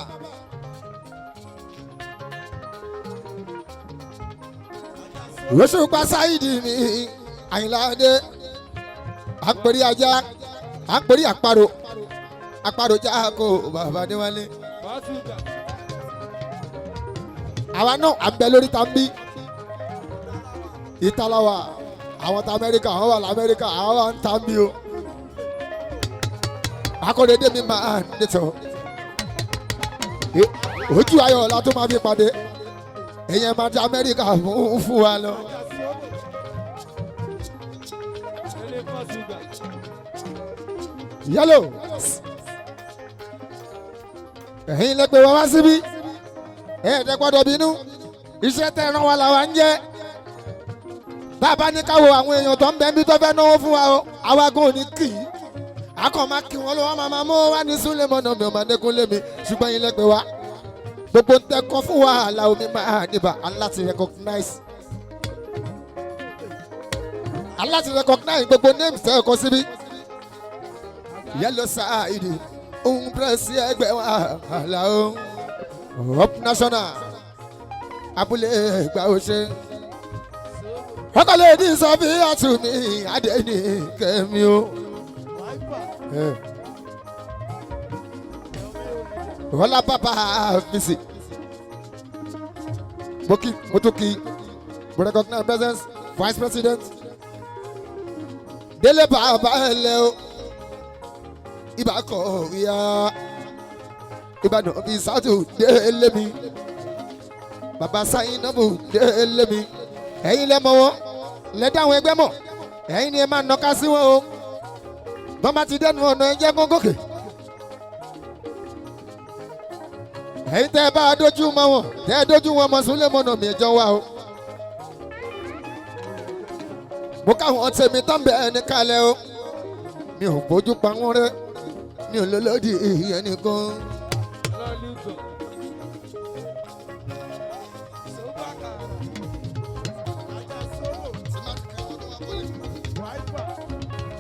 Òṣùpá Saidi mi Àyìnláde àpèrí ajá àpèrí àparò àparò jáko bàbá Adéwálé. àwa náà àbẹ lórí ta ń bí ìtàláwà àwọn ta Amẹ́ríkà àwọn wà l'Amẹ́ríkà àwọn wà ń ta ń bí o. akọ́dédé mi máa ń dẹ̀tọ̀ ojú ayọ̀ ọ̀la tó máa fi pàdé èèyàn máa ti Amẹ́ríkà fún wa lọ. yálò ẹ̀yin lẹ́pẹ̀ wá wá síbí ẹ̀ẹ́dẹ́ gbọ́dọ̀ bínú iṣẹ́ tẹ́ ẹran wa làwa ń jẹ́ bá a bá ní káwọ àwọn èèyàn tó ń bẹ bí tó fẹ́ náwó fún wa o àwa gan ò ní kì í akọ̀ máa kí wọn lọ́wọ́ máa mú wá ní súnlẹ̀ mọ́nà mi ò máa dẹ́kun lé mi ṣùgbọ́n ẹ̀yin lẹ́pẹ̀ wá gbogbo ń tẹ́kọ̀ fún wa àlà omi máa níbà aláti recognize gbogbo names tẹ́ ẹ̀kọ́ síbí yẹ́lò sáàìdì ohun pírẹ́sì ẹgbẹ́ wa àlà o up national abúlé ẹgbà òṣè ọkọlẹ̀ ní sọ́fí àtúnmí adẹ́ni kẹ́mi o. Wọ́lá bàbá fisi Motoki mo recognize presence vice president Délé bàbá ẹlẹ́ o ibà kọ̀ wíyá Ìbàdàn bí sátú délé mi bàbá Sáyínàbù délé mi ẹ̀yin lẹ́ mọ̀ wọ́n lẹ́dá àwọn ẹgbẹ́ mọ̀ ẹ̀yin ni ẹ máa nọ́ka sí wọn o bọ́n bá ti dẹnu ọ̀nà ẹ̀jẹ̀ gógókè ẹ̀yin tẹ́ ẹ bá dójú mọ́ wọn tẹ́ ẹ dójú wọn mọ̀ súnlẹ̀ mọ́nà mi ẹ̀jọ̀ wa o mo káwọn tèmi tán bẹ́ẹ̀ ní kalẹ̀ o mi ò bójú pa wọn rẹ mi ò lólódì ìyẹn nìkan.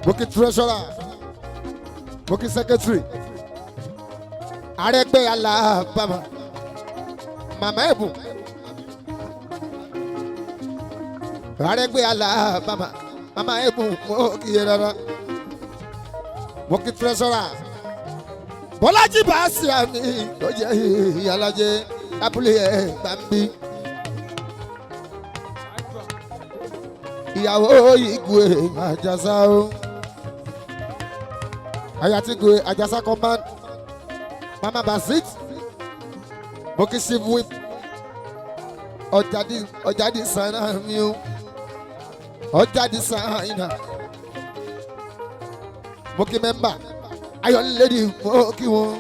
Boki treasurer, Boki secretary, Arẹ́gbẹ́ Alabama, Mama Ẹ̀bùn, Arẹ́gbẹ́ Alabama, Mama Ẹ̀bùn, Boki rárá, Boki treasurer, Bọ́lájí Bàásì àmì tó jẹ́ ìyálàjẹ́ abúlé ẹ̀ Bambi. Ìyàwó Igwe Àjàsá o. Ayatigwe Àjàsá command Mama Basit Boki chief whip Ọjàdí Sànà mi o Ọjàdí Sànà Boki member Iron Lady Boki wọn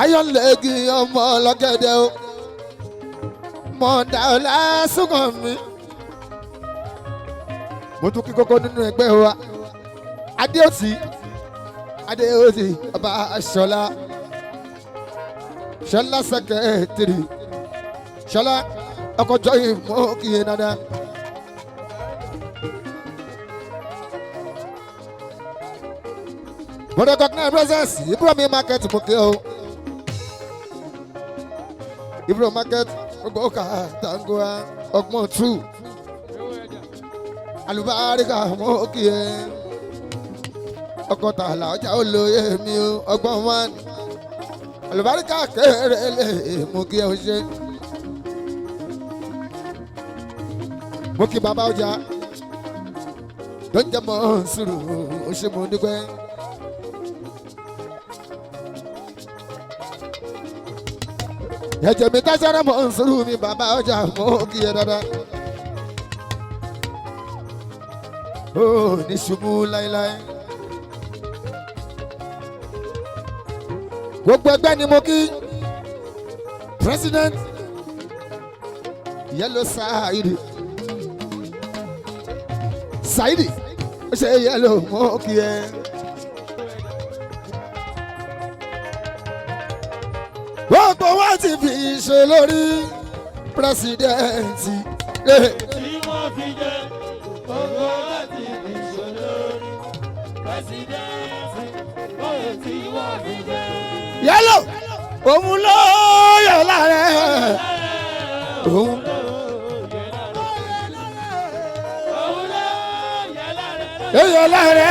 Iron Lady ọmọ ọlọ́gẹ̀dẹ̀ o mọ̀ọ́dà ọ̀la sùkàn mi mo tún kí kókó nínú ẹgbẹ́ wa Adéòtí ọba Ṣọlá sẹkẹtìrì Ṣọlá ọkọjọ yìí mọ kìí nada. Mo recognize presence Ibromi market mo kí o Ibromi market gbogbo ọkà tangoa ọgbọ́n 2 alùbáríkà mo kí ẹ. Ọkọ̀ tààlà ọjà olóye mi o ọgbọ́n wọn àlùbáríkà kéré lè mú kí ẹ o ṣe. Mo kí bàbá ọjà tó ń jẹ́ mọ́ sùúrù ó ṣe mo dúpẹ́. Ẹ̀jẹ̀ mi dáṣẹ́rẹ́ mọ́ sùúrù mi bàbá ọjà mo kí ẹ dáadáa. Ó ní ṣubú láéláé. Gbogbo ẹgbẹ́ ni mo kí president Yellow Saidi ó ṣe Yellow mo kí ẹ. Gbogbo wa ti fi ṣe lórí president. Tí wọ́n fi jẹ́ gbogbo wa ti fi ṣe lórí president. Tí wọ́n fi jẹ́. Yellow òun ló yọ lára òun. Yọ lára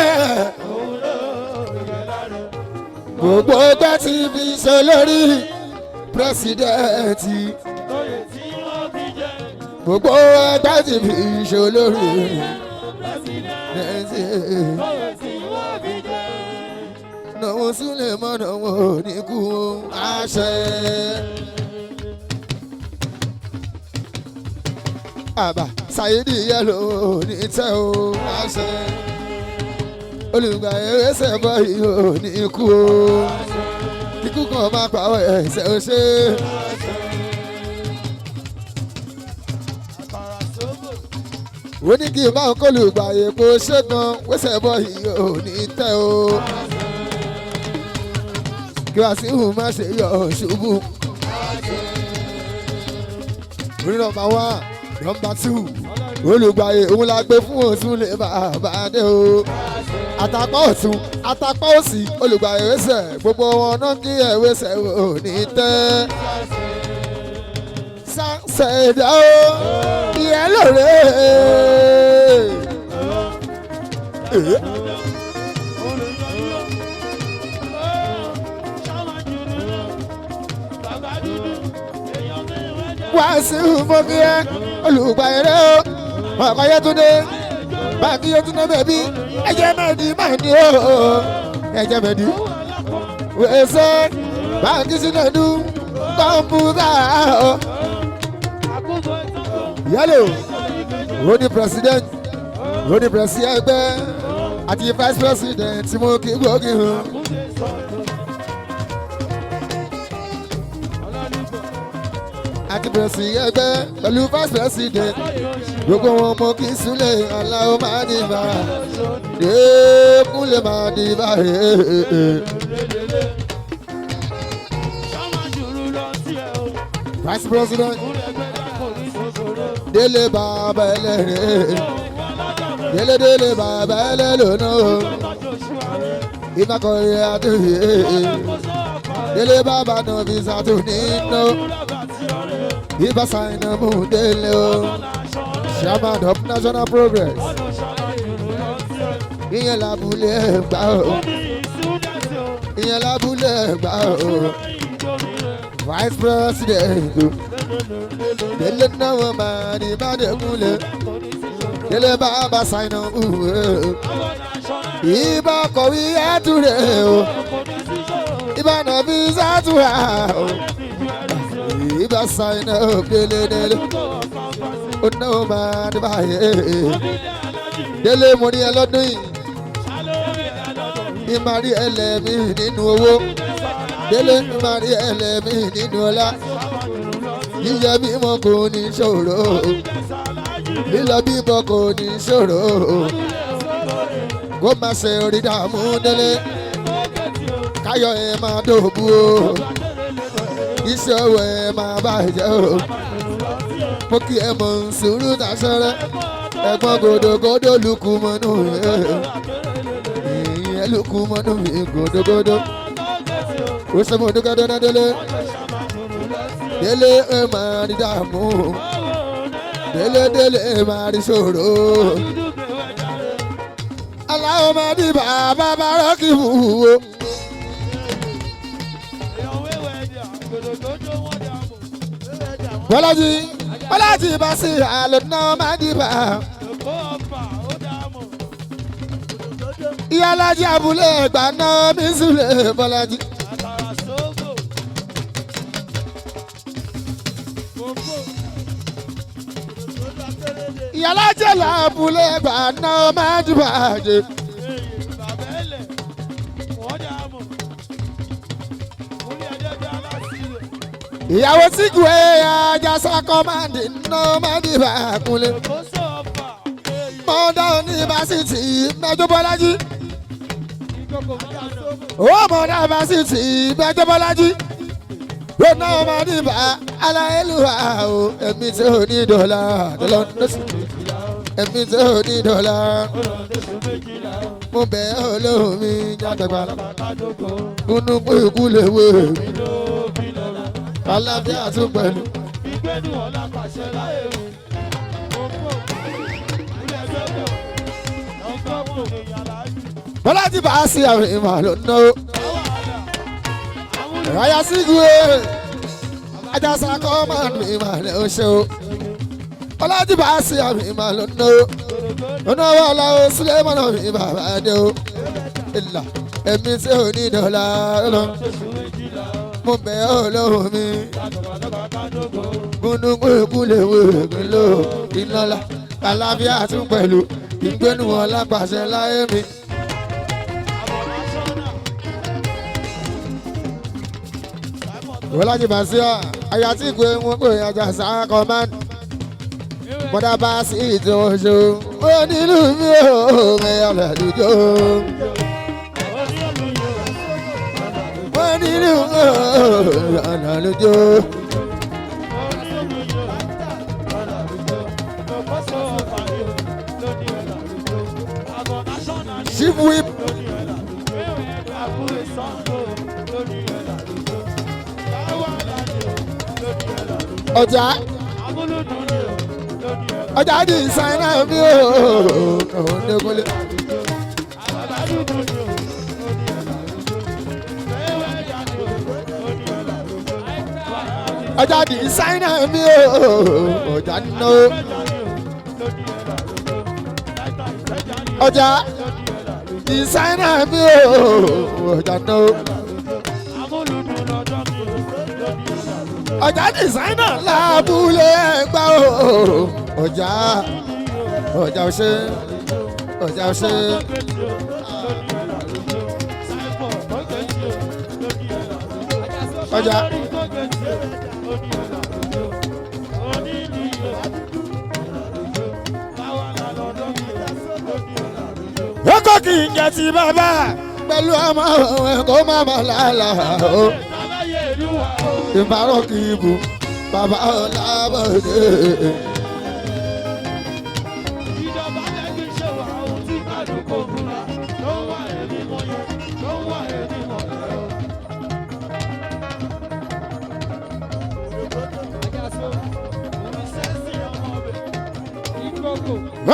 gbogbo ọgbà tí fi ṣe lórí pírẹsidẹ́ǹtì. Gbogbo ọgbà tí fi ṣe lórí pírẹsidẹ́ǹtì. Náwó súnlẹ̀ mọ́ náwó ní kú àṣẹ. àbá Saidi yẹlò ní tẹ́ o láṣẹ olùgbà ẹsẹ̀ bọ́ yìí ò ní kú o kíkú kan máa pa ẹsẹ̀ ó ṣe. ó ní kí n máa kó olùgbà èkó ṣẹ́gun wẹ́sẹ̀ bọ́ yìí ò ní tẹ́ o kí wàá sí ìhùn má ṣe yọ ṣubú. orí nọ́mbà 1 nọ́mbà 2 olùgbàyè òun la gbé fún òsùn lè bàbá dé o àtàpá ọ̀tún àtàpá òsì olùgbàyè wẹ́sẹ̀ gbogbo wọn náà kí ẹ̀ wẹ́sẹ̀ ò ní tẹ́. sáńsẹ̀ ìdá o ìyẹn lóore. Wàásù mọ́kíyẹ́ olùgbàyè rẹ̀ o ọkọ̀ Yétúndé báńkì Yétúndé bẹ̀bí ẹ̀jẹ̀ mẹ́ẹ̀dì máa ní o ẹ̀jẹ̀ mẹ́ẹ̀dì wẹ̀ẹ́sẹ̀ báńkì Sínẹ́dù kọ̀ǹpútà o. yẹ́lò roni president roni presi ẹgbẹ́ àti vice president tí mo kí gbógi hàn. àti presi ẹgbẹ́ pẹ̀lú vice president gbogbo wọn mo kí Súlẹ̀ Aláò máa ní bá Kúnlé máa ní bá. vice president Délé bàbá ẹlẹ́rìí Délé bàbá ẹlẹ́lónà ìmàkọ̀rẹ́ àtúnyẹ Délé bàbá náà fi sàtúnínà ìbá sáyẹnà mú Délé o chairman of national progress ìyẹn lábúlé Ẹ̀gbá o ìyẹn lábúlé Ẹ̀gbá o vice president Délé náà máa ní Bádékúnlé Délé bàbá sáyẹnà mú ìbá kọ̀wé ẹ̀túrẹ́ o ìbá náà fi sàtúrà o ìbá sáyẹnà Délé ó náà máa ní báyé Délé mo ní ẹ lọ́dún yìí ìmàrí ẹlẹ́mí nínú owó Délé ìmàrí ẹlẹ́mí nínú ọlá yíyẹ mímọ́ kò ní ṣòro lílọ bíbọ̀ kò ní ṣòro kó má ṣe orí dààmú Délé káyọ̀ ẹ máa dòbú o iṣẹ́ owó ẹ máa bàjẹ́ o mo kí ẹ mọ̀ ń sùúrù tàṣẹ́rẹ́ ẹ̀gbọ́n gòdògòdò lùkù mọ́nú ìyẹn lùkù mọ́nú gòdògòdò ó ṣe mo dúkẹ́ dáná Délé Délé ẹ máa rí dààmú Délé ẹ máa rí ṣòro Aláò máa di bàbá bárọ́kì wù ó. Bọ́lájí bá sí àlọ́nà máa di bá. Ìyálájí abúlé Ẹ̀gbá náà mi Súlẹ̀ Bọ́lájí. Ìyálájí abúlé Ẹ̀gbá náà máa di bá. Ìyàwó Sígùé Àjàsà kọ́mándì náà máa di bá Kúnlé. Mọ̀ọ́dá onífásitì Mẹ́jọ Bọ́lájí. Ó mọ̀ọ́dá fásitì Mẹ́jọ Bọ́lájí. Ó náà máa di bá aláìlúwa o. Ẹ̀mí tí ò ní dọ́là dọ́là lọ́sùn. Ẹ̀mí tí ò ní dọ́là. Mo bẹ̀ ọ́ lóhùn mi jàdàgbà. Kúnú pé ikú lè wé mi. Alábíà tún pẹ̀lú. Ìgbẹ́nu ọ̀la pàṣẹ láyé mi. Bọ́lájí bá sí àwọn ìmọ̀ ló ná o. Ráyà Sígùé Àjàsà kọ́mándì ìmọ̀ lè ó ṣe o. Bọ́lájí bá sí àwọn ìmọ̀ ló ná o. Ọ̀nà wà láwọ̀ sílẹ̀ mọ́nà mi bàbá dé o. Ìlà ẹ̀mí tí ò ní dọ̀là lọ. mo bẹ̀ ọ́ lọ́wọ́ mi. Gúnúgún ìkúlẹ̀ wèrè ló ìnọ́lá àlàáfíà tún pẹ̀lú ìgbénu wọn lápàṣẹ láyé mi. Wọ́lájì Bàṣíà àyà tí ìgbé wọn pè ajá sáà command bọ́dá bá sí ìtòṣó ó nílùú mi ò mẹ́yà lẹ́dùjọ́. Ó nílùú mi ò lẹ́dùjọ́. Chief whip. Ọjà di ìsáná mi ò Dékúnlé. Ọjà di ìsáná mi ò ọjà nínú. Ọjà ìsáná mi ò ọjà nínú. Ọjà dìsáínà lábúlé Ẹ̀gbá o. Ọjà ọṣẹ ọjà ọṣẹ. Ọjà. Ọkọ kì í jẹ ti bàbá pẹ̀lú ọmọ ẹ̀kọ́ máma lálá o. Ìbárò kì í bù bàbá Ọlábọ̀dé. Ìjọba lẹ́bí ṣe wà ohun tí kálukú fúnra ló wà ẹni mọ̀ yẹn ló wà ẹni mọ̀ yẹn.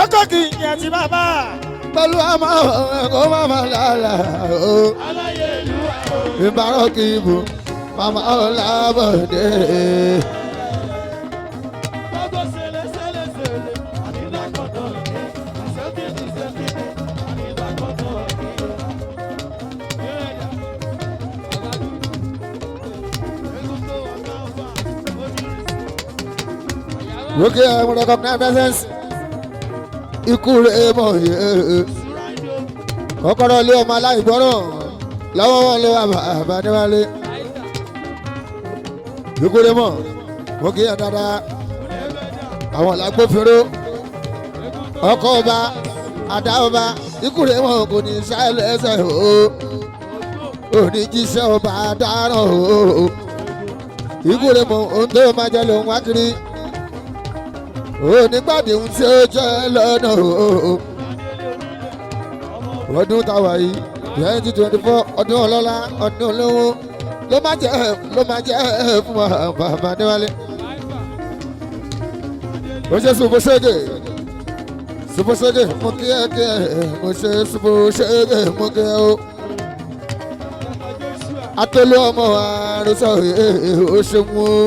Ọkọ kì í jẹ ti bàbá pẹ̀lú ọmọ ẹ̀kọ́ máma lálá o. Ìbárò kì í bù bàbá Ọlábọ̀dé. Okay, I want to recognize presence. Ikú rẹ̀ mọ̀ yẹ́. Kọ́kọ́rọ́ ilé ọmọ aláìgbọ́ràn lọ́wọ́ wọn lé wà bàbá níwálé. Ikú rẹ̀ mọ̀, mo kí ẹ dáadáa. Àwọn làgbófinró, ọkọ̀ ọba, àdá ọba, ikú rẹ̀ mọ̀ kò ní sáyẹ̀ ẹsẹ̀ o. Oníjíṣẹ́ ọba dáràn o. Ikú rẹ̀ mọ̀ ohun tó máa jẹ́ lòun wá kiri. Onígbàdì ohun tí ó jẹ́ lọ́nà o. Ọdún táwa yìí 2024 ọdún ọlọ́lá ọdún olówó ló máa jẹ́ fún wa bàbá Adéwálé. Ó ṣe Supoṣege mo kí ẹ mo ṣe Supoṣege mo kí ẹ o. Atolú ọmọ àròsọ ó ṣe mú o.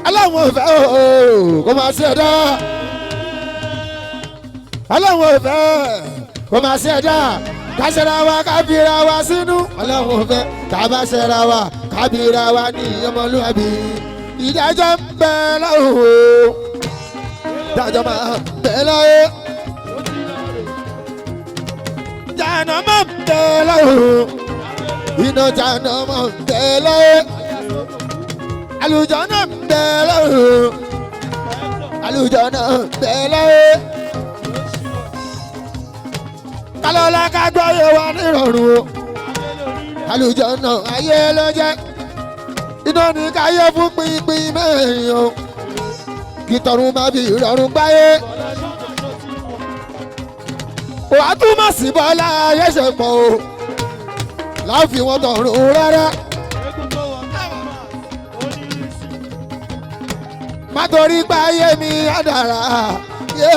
Aláwọ̀ ìfẹ́ o kò máa ṣe ẹ̀dá. Aláwọ̀ ìfẹ́ kò máa ṣe ẹ̀dá. Káṣẹ́ra wa kábìrà wa sínú. Aláwọ̀ ìfẹ́ kábà ṣẹ́ra wa kábìrà wa ní ọmọlúwàbí. Ìdájọ́ ń bẹ láwọ̀ o. Ìdájọ́ máa ń bẹ láyé. Jàǹdà máa ń bẹ láwọ̀ o. Iná jàǹdà máa ń bẹ láyé. Àlùjànnà ń bẹ lọ́run, àlùjànnà ń bẹ láyé. Kálọ́lá ká gbọ́ yé wa nírọ̀rùn o. Àlùjànnà ayé ló jẹ́. Iná ní káyé fún pínpín mẹ́rin o. Kí tọ̀run má bí ìrọ̀rùn gbáyé. Wàá túmọ̀ sí bọ́lá ayé ṣe pọ̀ o. Láàfin wọn tọ̀run rárá. Má torí pé ayé mi á dára, yé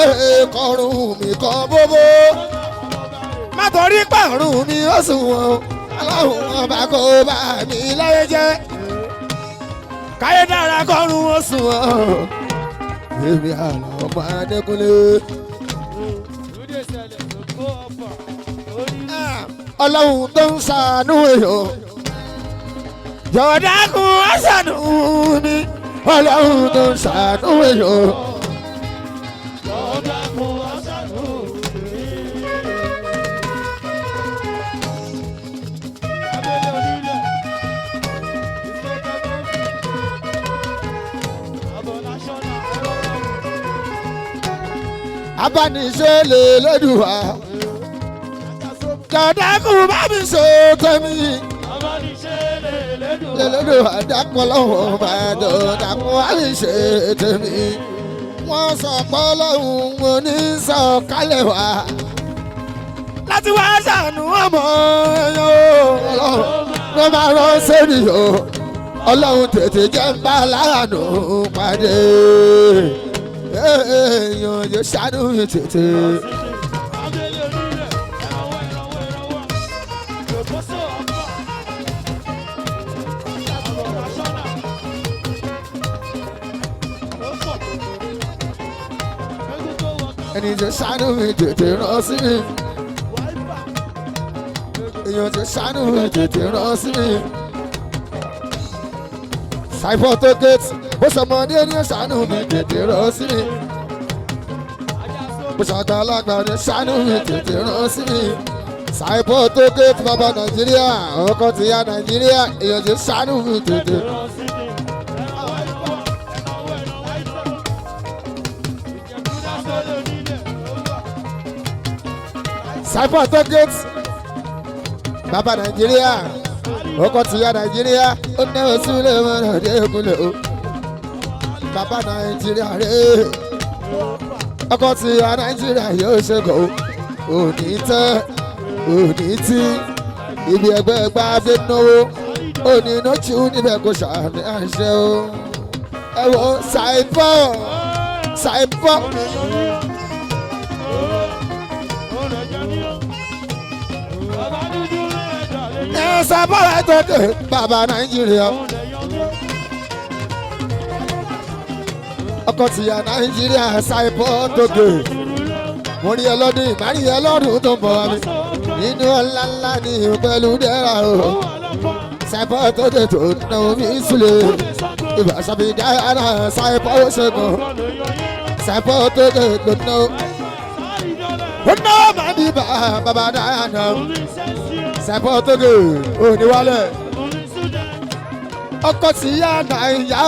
kọrùn mi kọ bóbó. Má torí pé ọ̀run mi ó sùn wọ̀n, aláwọ̀ ọba kò bá mi láyé jẹ́. Káyé dára kọrùn ó sùn wọ̀n, èmi àlọ́ ọmọ Adékúnlé. Ọlọ́run tó ń ṣàánú èèyàn, jọ̀dákun wá ṣàánú mi ọlọ́run tó ń ṣàánú èèyàn. jọ̀dákun wá ṣàánú mi. abẹ́lé onílẹ̀ abọ́láṣọ́nà ẹ̀rọ abániṣe lè lẹ́dùwà jọ̀dákun bá mi ṣe tẹ̀mí. abániṣe lè lẹ́dùn. lẹ́lẹ́dùwà dákun lọ́wọ́ bá jọ̀dákun bá mi ṣe tẹ̀mí. wọ́n sọ pé ọlọ́run oníṣọ̀kalẹ̀ wá láti wá ṣàánú ọmọ ẹ̀yàn ọlọ́run ló máa rán sẹ́ni o ọlọ́run tètè jẹ́ ń bá láàánú pàdé èèyàn yóò ṣàánú mi tètè. abẹ́lé onílẹ̀ ẹ̀rọ̀wọ́ lòkóso ọ̀pọ̀ abọ́láṣọ́nà ó pọ̀ egun tó wọ̀ ká ẹni tó ṣàánú mi tètè rán sí mi wáìpà èèyàn tó ṣàánú mi tètè rán sí mi. Cypher tó gate bó ṣọmọdé ní ṣàánú mi tètè rán sí mi. bó ṣàgbàlagbà ní ṣàánú mi tètè rán sí mi. Cypher tó gate bàbá Nàìjíríà ọkọ ti ya Nàìjíríà èèyàn tó ṣàánú mi tètè. rán sí mi. ẹ̀rọ̀wọ́ ìjẹ̀búdá sọ́lé onílẹ̀ ó wà. Cypher tó gate bàbá Nàìjíríà ọkọ ti ya Nàìjíríà ó náwó sílé mọ́nà dé kúlẹ̀ o. bàbá Nàìjíríà rèé ọkọ tí ya Nàìjíríà yóò ṣe kọ òní tẹ òní tí ibi ẹgbẹ́ ẹgbẹ́ abẹ náwó òní nójú níbẹ̀ kò ṣàmì àṣẹ o. ẹ wo Cypher ẹ Cypher ẹ tó dé bàbá Nàìjíríà ọkọ tí ya Nàìjíríà Cypher tó dé. mo rí ẹ lọ́dún ìmárì ẹ lọ́dún tó ń bọ̀ wá mi nínú ọ̀la ńlá ní pẹ̀lú dẹ́ra o. Cypher tó dé tó náwó mi sílẹ̀ ìbá sábì dára Cypher ó ṣẹ́gun Cypher tó dé tó náwó. ó náwó máa ní bàbá dáná Cypher tó dé òní wálẹ̀. ọkọ tí ya Nàìjà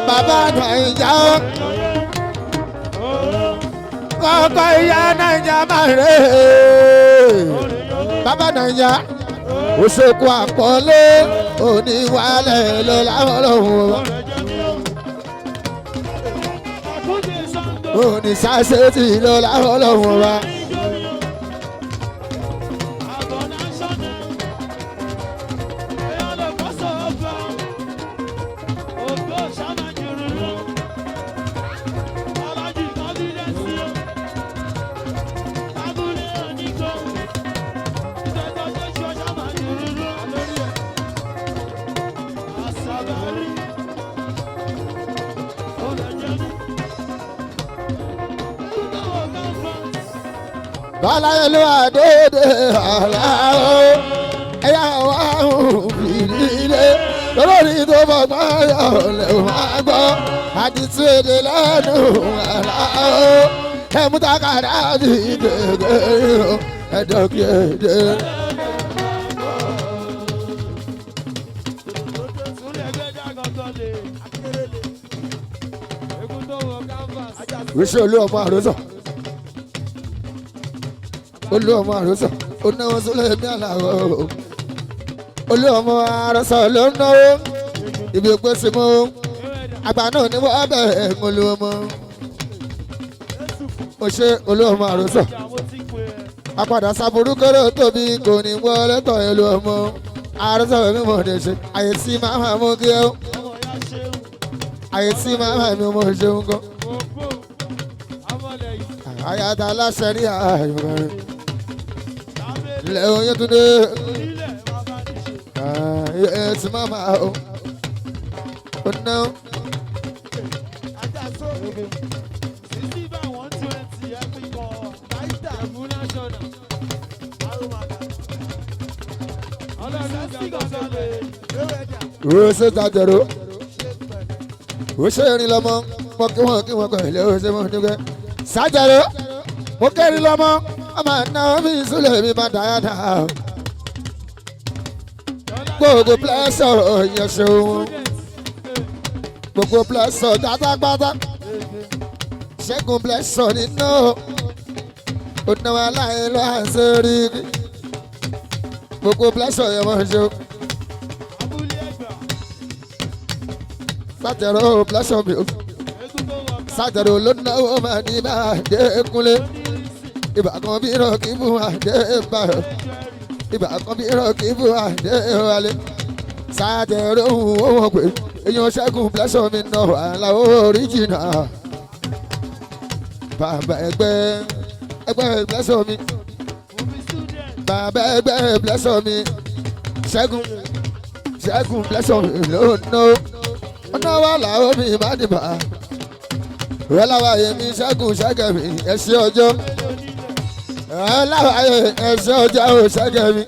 bàbá Nàìjà kọ́kọ́ ìyá Nàìjà máa rè é bàbá Nàìjà òṣèkú àpọ́lé oníwàlẹ̀ ló láwọn lòun oníṣàṣetì ló láwọn lòun wa. Báláyé àdéhùn àlàó ẹ̀yà wà ń fìdílé lórí tó bọ̀ gbọ́yọ̀ lè máa gbọ́ àdìtú èdè lẹ́nu àlàó ẹ̀mútàkàrà bí gbègbè ẹ̀dọ́kì èdè. Wíṣẹ́ olú ọmọ àròsọ. Olú ọmọ àròsọ. Ó náwó sílẹ̀ ní àlàó. Olú ọmọ àròsọ ló ń náwó. Ibi ìpèsè mọ́. Àgbà náà ni wọ́n bẹ̀rẹ̀ ń olú ọmọ. Ó ṣe olú ọmọ àròsọ. Apàdà sàbúrú kéré tóbi kò ní wọlé tọ̀ olú ọmọ. Àròsọ mi mọ̀ ní ṣe. Àyè tí màmá mú kí ẹ. Àyè tí màmá mi mọ̀ ṣeun gan. Ayata aláṣẹ ní ààyò rẹ̀ ilẹ̀ oyin tún dé ẹ̀ẹ́dì mama o ó ná. ó ṣe tàjẹ̀rọ ó ṣe erin lọ́mọ mo kí wọ́n pẹ̀lẹ́ ó ṣe mọ́ dúpẹ́ ṣàjẹ̀rọ mo kẹ́rin lọ́mọ ọmọ náà mi ìsúlẹ̀ mi máa dáadáa gbogbo pẹ́sọ̀ yẹn ṣeun gbogbo pẹ́sọ̀ dáadáa ṣẹ́gun pẹ́sọ̀ nínú onáwó aláìlú àṣírí gbogbo pẹ́sọ̀ yẹn wọ́n ṣeun. Sátẹ̀rọ pẹ́sọ̀ mi sátẹ̀rọ ló náwó máa ní bá dé kúnlé ìbá kan bí rọ̀ kí fún wa dé báyọ̀ ìbá kan bí rọ̀ kí fún wa dé wálé sátẹ̀rọ òun wọ́n pè èèyàn ṣẹ́gun pẹ́sọ̀ mi nà wàhálà oríjìnà bàbá ẹgbẹ́ pẹ́sọ̀ mi bàbá ẹgbẹ́ pẹ́sọ̀ mi ṣẹ́gun pẹ́sọ̀ mi ló ná ọ̀nà wà láwọn mi má dìbà ọ̀làwàyè mi ṣẹ́gun ṣẹ́gẹ̀ mi ẹ̀ṣẹ̀ ọjọ́ ọ̀làwàyè ẹ̀ṣẹ̀ ọjọ́ ò ṣẹ́gẹ̀ mi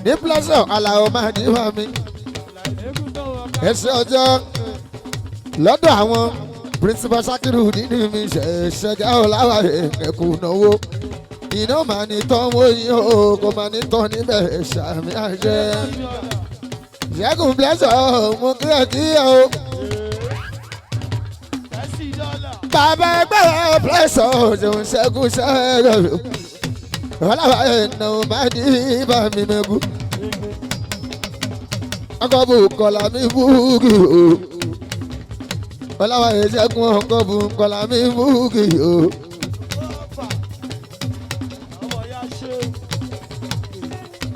ní pẹ́sọ̀ àlàó má dìbà mi ẹ̀ṣẹ̀ ọjọ́ lọ́dọ̀ àwọn principal Sakiru nínú mi ṣẹ̀ṣẹ̀gẹ̀ ọ̀làwàyè ẹ̀kú náwó iná máa ní tán wọ́yìn o kò máa ní tán níbẹ̀ ṣàmì àṣẹ ṣẹ́gun pẹ́sọ̀ mú kíyè o. Bàbá ẹgbẹ́ pẹ́sọ̀ ṣòun ṣẹ́gun ṣẹ́gun ọ̀làwàyè náà má dìbà mi mẹ́kú ọkọ̀ bù kọ́lá mi búùkì o ọ̀làwàyè ṣẹ́gun ọkọ̀ bù kọ́lá mi búùkì o.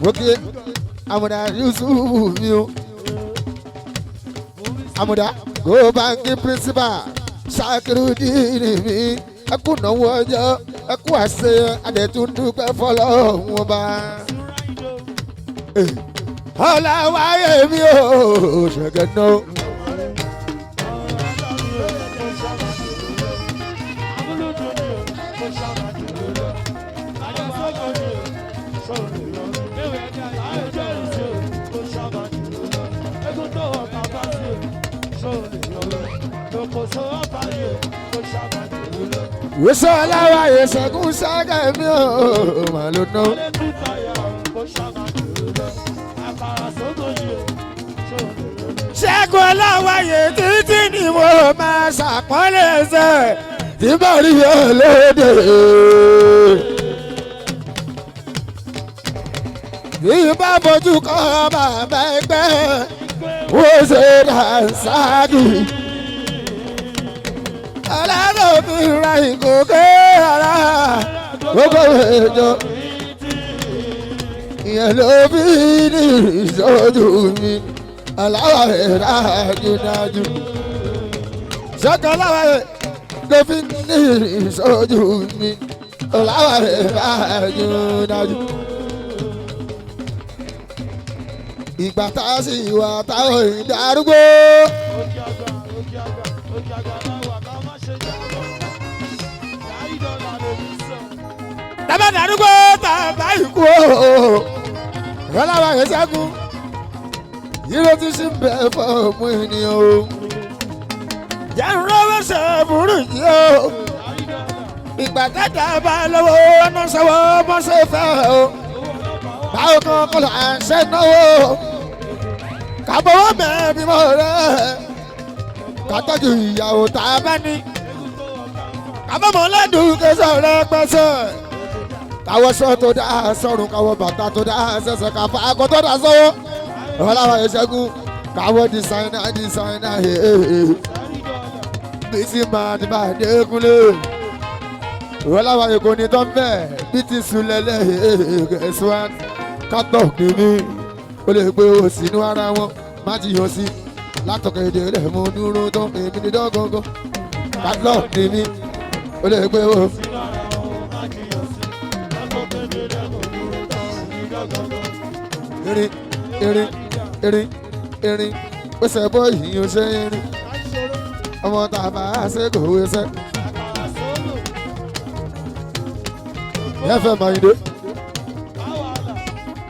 Wókè Àmùdá Yusufu mi o Àmùdá go banki principal Sakiru dìní mi ẹkú náwó ọjọ́ ẹkú àṣẹ adẹ̀túndúpẹ́ fọlọ́hún ọba. Ọ̀làwàyè mi ò ṣẹ̀gẹ̀ náà. Wíṣọ́ Ọ̀làwàyè ṣẹ́gun ṣẹ́gẹ̀ mi ò mà ló ná. Ṣẹ́gun Ọ̀làwàyè títí ni mo máa ṣàpọ́nlé ẹsẹ̀ tí bá rí olóde. Bí bá fojú kọ́ bàbá ẹgbẹ́ wo ṣe dànsáàdì. Aláròbí ra ìgòkè ara gbogbo èjò ìyẹn ló bí ní ìṣojú mi Ọ̀làwàyè dájúdájú ṣẹ́gun Ọ̀làwàyè ló bí ní ìṣojú mi Ọ̀làwàyè dájúdájú. Ìgbà tá a sì wà táwọn ìdárúgbó. Tàbá dàrúgbó tàbá ikú o. Ọ̀làwàyè ṣẹ́gun yíyó tí sì ń bẹ fọ́ọ̀mù ènìyàn o. Jẹ́ ìrọ̀wọ́ ṣe burú yìí o. Ìgbà tẹ́tà bá lọ́wọ́ ọ̀nà ṣọwọ́ mọ́ ṣe fẹ́ o. Báwo kan kọ́ là ń ṣe náwó. Kàbọ̀wọ́ mẹ́rin mọ́ rẹ̀. Kàtọ́jú ìyàwó tá a bá ní. Kàbọ̀mọ́ lẹ́dùn kẹsàn rẹ̀ pẹ́sẹ̀. Káwọ́ ṣọ́ tó dá sọ́run káwọ́ bàtà tó dá ṣẹ̀ṣẹ̀ káfá akọ tó dá sọ́wọ́. Ọ̀làwàyè ṣẹ́gun káwọ́ dísáínà bísí máa ní máa dé kúnlé. Ọ̀làwàyè kò ní tán bẹ́ẹ̀ bí ti sulẹ̀lẹ̀ ẹ̀ṣọ́ kátó kìíní ó lè gbé o sínú ara wọn má jiyàn sí látọkọ̀ èdè rẹ̀ mo dúró tán èmi ní dọ́gọ́gọ́ kátó kìíní ó lè gbé o. Erin pèsè bọ́ ìyìn ṣe erin ọmọ tàbá ṣe kò wéṣẹ́. FM Àyìndé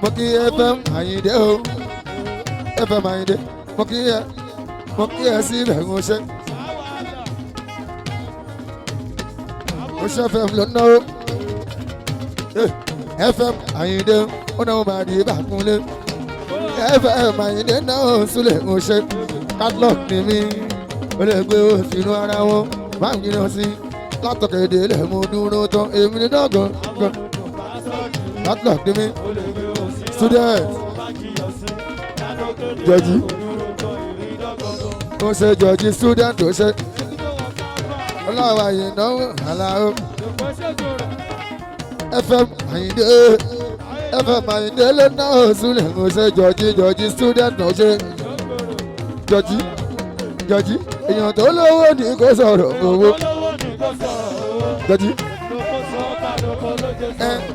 mo kí FM Àyìndé o FM Àyìndé mo kí ẹ sí ibẹ̀ ń ṣe. Ó ṣe FM ló náwó. FM Àyìndé ó náwó máa di ìbàkúnlé. FM Àyìndé náà súlẹ̀ ń ṣe. Catalog ni mí ó lè gbé òsínú ara wọn máa ń jìnnà sí látọ̀kẹ́dẹ́ lẹ̀ mú dúró tán èmi ní dọ́gàn. Catalog ni mí student jọjí ó ṣe jọjí student ó ṣe ọlọ́wà yìí náwó àlàó FM Àyìndé FM Àyìndé ló náà súlẹ̀ ó ṣe jọjí student ó ṣe jọjí èèyàn tó lówó ní kó sọ̀rọ̀ owó jọjí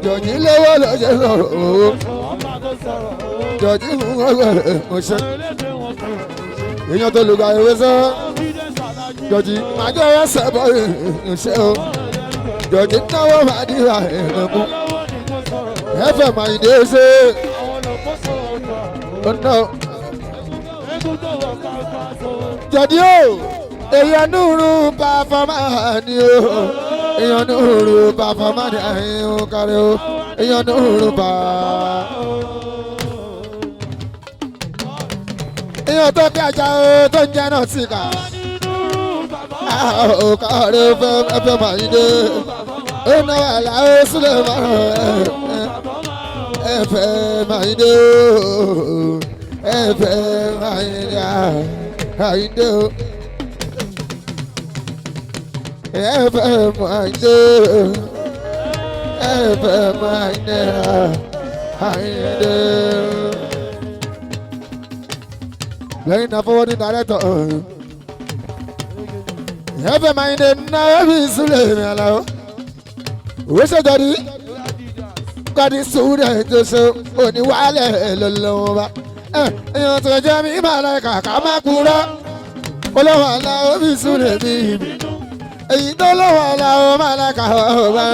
jọjí lówó ló ṣe sọ̀rọ̀ owó jọjí ń wọ́gbẹ̀rẹ̀ ọ̀ṣẹ́ èèyàn tó lùgbà ìwé sọ jọjí máa jẹ́ ẹsẹ̀ bọ́ ìṣẹ́ o jọjí náwó máa dìrà ẹ̀rẹ̀mú FM Àyìndé ṣe ọ̀nà jọjí o èèyàn nùrù pàfọ́mà ni o èèyàn nùrù pàfọ́mà ni àyìn kárí o èèyàn nùrù pa. èèyàn tó bí ajá o tó ń jẹ́ náà sí ká. ó kárí FM Àyìndé ó náwó àlàó sílẹ̀ mọ́ FM Àyìndé FM Àyìndé Àyìndé o. FM Àyìndé FM Àyìndé Àyìndé. Lẹ́yìn náà fọwọ́ ní dàrẹ́tọ̀ FM Àyìndé náà bí sílẹ̀ ní aláwọ̀ ó ṣèjọ́rí kọ́ni sùúrù tó ṣe oníwàlẹ̀ lọ́lọ́wọ́ bá èèyàn tó jẹ́ mi máa láì kàkà má kúrọ́ olówó aláwọ̀ bí sílẹ̀ ní ibi èyí tó lówó aláwọ̀ máa láì kàkà bá.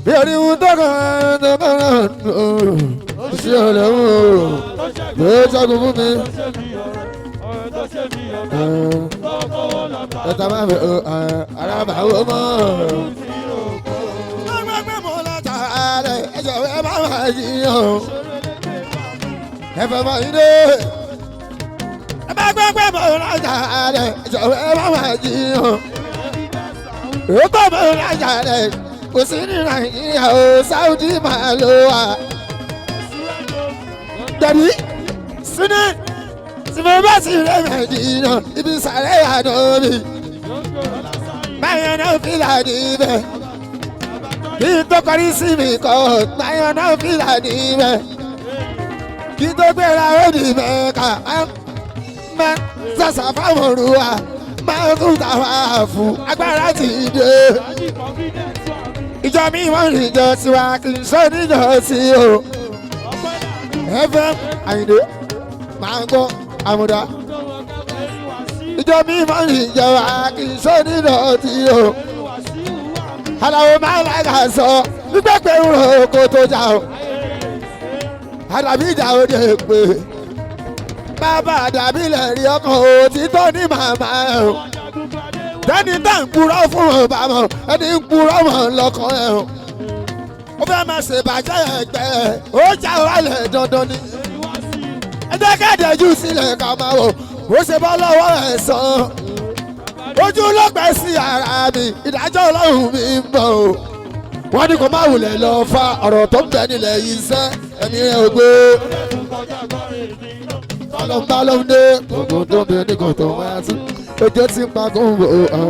bí oríwú tó kàn sí ọ̀lẹ́wọ̀n ló ṣẹ́gun fún mi. ẹ̀ta máa bẹ̀ arábàáwò mọ́. ọgbẹ́gbẹ́ mọ́ látà rẹ̀ ẹ̀jọ̀ ẹ bá wà yíyan. FM Àyìndé. ọgbẹ́gbẹ́ mọ́ látà rẹ̀ ẹ̀jọ̀ ẹ bá wà yíyan. ètò mọ́ látà rẹ̀ kò sí ní Nàìjíríà o Saudi máa lò wá. Dàbí sínú tí mo bá sì rẹ̀ Nàìjíríà ibi sàrẹ́ àná mi. Báyọ̀ náà fìlà níbẹ̀. Kí n tó kọrí sí mi kọ́, báyọ̀ náà fìlà níbẹ̀. Kí n tó gbéra ó ní Mẹ́ka, máa sàṣà fáwọn òrùwà, máa tún tàwa fún agbára ti dé. Ìjọ mi wọ́n rìn jọ tiwa kì í ṣe níjọ sí o. FM Àyìndé máa ń gbọ́ àmúdá. Ìjọ mi wọ́n rìn jọ wa kì í ṣe níjọ sí o. Àlàó máa ń lága sọ gbígbẹ́ pé ń ro kó tó jà o. Àdàbí ìjà òde pé bàbá àdàbí lẹ̀ rí ọkàn òtítọ́ ní màmá ẹ̀ o. Dẹ́ni tá ń purọ́ fún ọba mọ̀ ẹni ń purọ́ mọ̀ lọ́kàn ẹ̀ o. Ó fẹ́ máa ṣèbàjẹ́ ẹgbẹ́ ẹ̀ ó já wálẹ̀ dandan ni. Ẹ jẹ́ kẹ́dẹ̀ẹ́jú sílẹ̀ ká máa wò ó ṣe bọ́ lọ́wọ́ ẹ̀ sàn. Ojú ló pẹ́ sí ara mi ìdájọ́ Ọlọ́run mi ń bọ̀ o. Wọ́n ní kó má wulẹ̀ lọ fa ọ̀rọ̀ tó ń bẹ nílẹ̀ yìí sẹ́ ẹ̀mí rẹ̀ ò gbé. Ọlọ́run bá lóun dé gbogbo tó ń bẹ ní kò tó wáyà sí. Ojú ti ń pa kó ń wò ó.